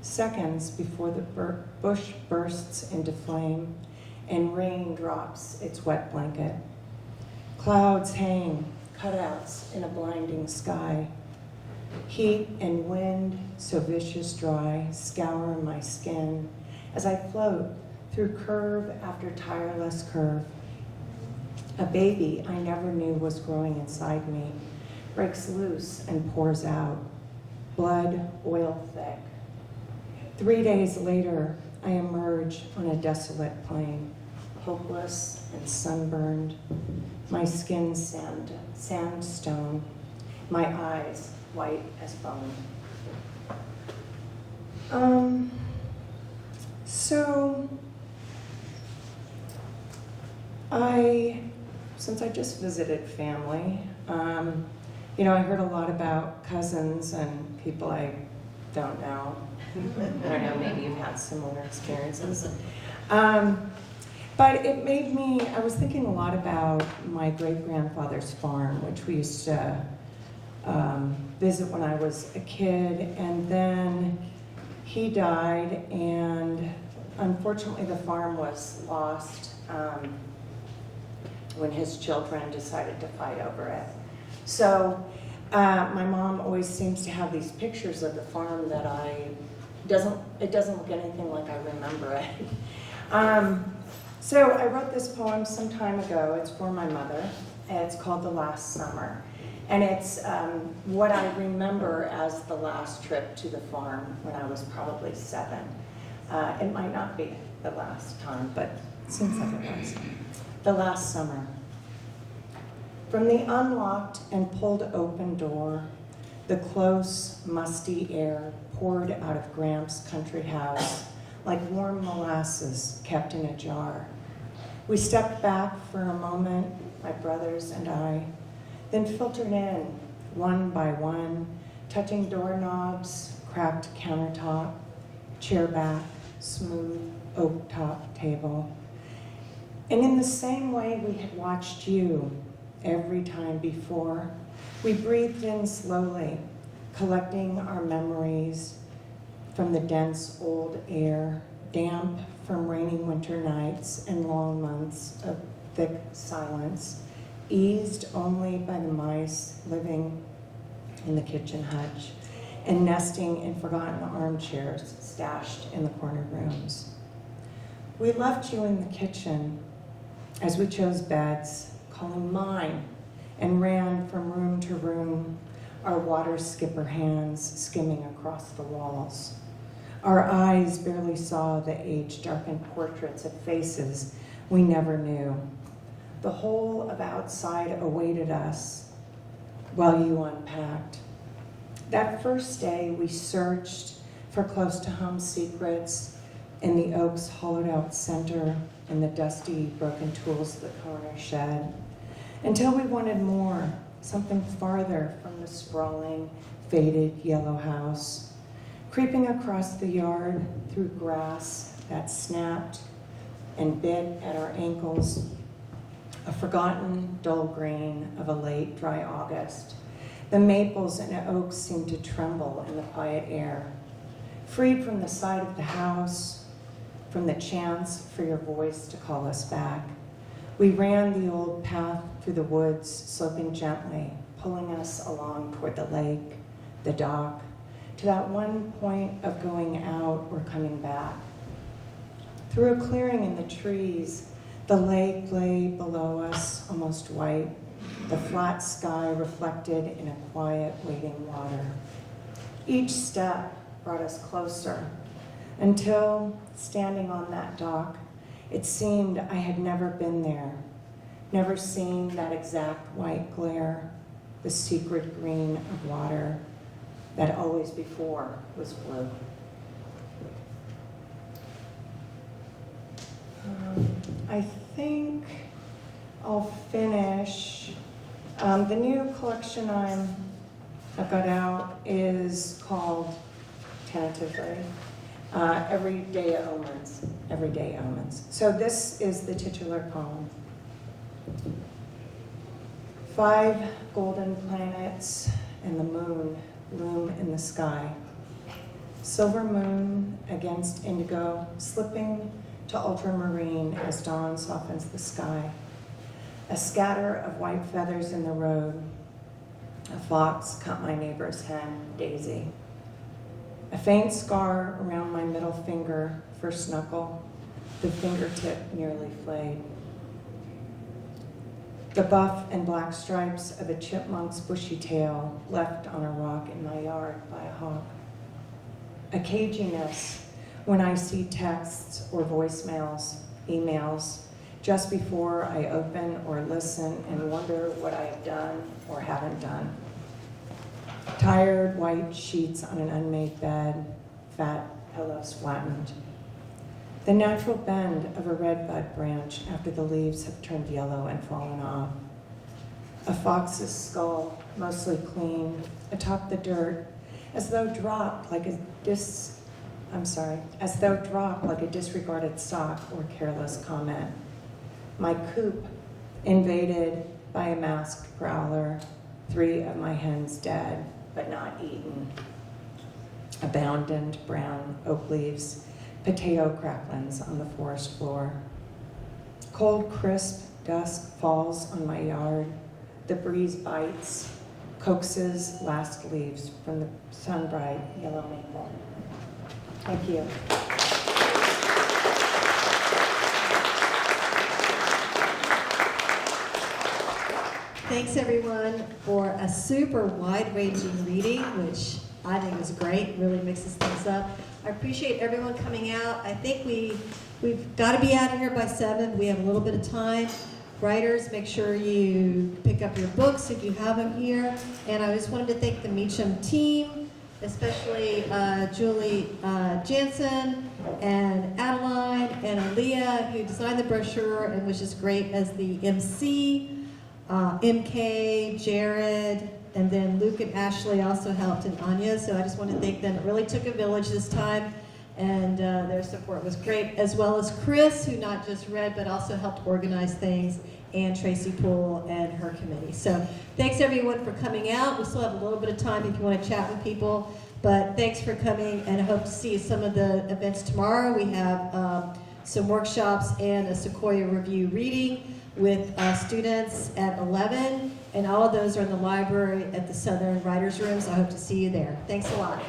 [SPEAKER 9] Seconds before the bush bursts into flame and rain drops its wet blanket. Clouds hang, cutouts in a blinding sky. Heat and wind, so vicious dry, scour my skin as I float through curve after tireless curve. A baby I never knew was growing inside me breaks loose and pours out, blood oil thick. 3 days later, I emerge on a desolate plain, hopeless and sunburned, my skin sandstone, my eyes white as bone. So since I just visited family, I heard a lot about cousins and people I don't know. I don't know, maybe you've had similar experiences. But it made me, I was thinking a lot about my great-grandfather's farm, which we used to visit when I was a kid, and then he died, and unfortunately the farm was lost when his children decided to fight over it. So my mom always seems to have these pictures of the farm that it doesn't look anything like I remember it. So I wrote this poem some time ago. It's for my mother, and it's called The Last Summer. And it's what I remember as the last trip to the farm when I was probably 7. It might not be the last time, but it seems like it was. The Last Summer. From the unlocked and pulled open door, the close, musty air poured out of Gramps' country house like warm molasses kept in a jar. We stepped back for a moment, my brothers and I, then filtered in, one by one, touching doorknobs, cracked countertop, chair back, smooth oak top table. And in the same way we had watched you every time before, we breathed in slowly, collecting our memories from the dense old air, damp from rainy winter nights and long months of thick silence, eased only by the mice living in the kitchen hutch and nesting in forgotten armchairs stashed in the corner rooms. We left you in the kitchen as we chose beds, calling mine, and ran from room to room, our water skipper hands skimming across the walls. Our eyes barely saw the age-darkened portraits of faces we never knew. The whole of outside awaited us while you unpacked. That first day, we searched for close-to-home secrets in the oak's hollowed-out center and the dusty, broken tools of the corner shed, until we wanted more, something farther from the sprawling, faded yellow house, creeping across the yard through grass that snapped and bit at our ankles, a forgotten dull green of a late, dry August. The maples and oaks seemed to tremble in the quiet air, freed from the side of the house, from the chance for your voice to call us back. We ran the old path through the woods, sloping gently, pulling us along toward the lake, the dock, to that one point of going out or coming back. Through a clearing in the trees, the lake lay below us, almost white, the flat sky reflected in a quiet, waiting water. Each step brought us closer, until, standing on that dock, it seemed I had never been there, never seen that exact white glare, the secret green of water, that always before was blue. I think I'll finish. The new collection I've got out is called, tentatively, Everyday Omens. Everyday Omens. So this is the titular poem. 5 golden planets and the moon loom in the sky. Silver moon against indigo, slipping to ultramarine as dawn softens the sky. A scatter of white feathers in the road. A fox cut my neighbor's hen, Daisy. A faint scar around my middle finger, first knuckle, the fingertip nearly flayed. The buff and black stripes of a chipmunk's bushy tail left on a rock in my yard by a hawk. A caginess when I see texts or voicemails, emails, just before I open or listen and wonder what I have done or haven't done. Tired white sheets on an unmade bed, fat pillows flattened. The natural bend of a redbud branch after the leaves have turned yellow and fallen off. A fox's skull, mostly clean, atop the dirt, as though dropped like a disregarded sock or careless comment. My coop invaded by a masked prowler, 3 of my hens dead, but not eaten. Abandoned brown oak leaves, potato cracklings on the forest floor. Cold, crisp dusk falls on my yard. The breeze bites, coaxes last leaves from the sun-bright yellow maple. Thank you.
[SPEAKER 1] Thanks everyone for a super wide-ranging reading, which I think was great, really mixes things up. I appreciate everyone coming out. I think we've got to be out of here by 7. We have a little bit of time. Writers, make sure you pick up your books if you have them here. And I just wanted to thank the Meacham team, especially Julie Jansen and Adeline and Aaliyah, who designed the brochure and was just great as the MC. MK, Jared, and then Luke and Ashley also helped, and Anya, so I just want to thank them. It really took a village this time, and their support was great, as well as Kris, who not just read, but also helped organize things, and Tracy Poole and her committee. So thanks everyone for coming out. We still have a little bit of time if you want to chat with people, but thanks for coming, and I hope to see some of the events tomorrow. We have some workshops and a Sequoia Review reading with students at 11, and all of those are in the library at the Southern Writers' Rooms. I hope to see you there. Thanks a lot.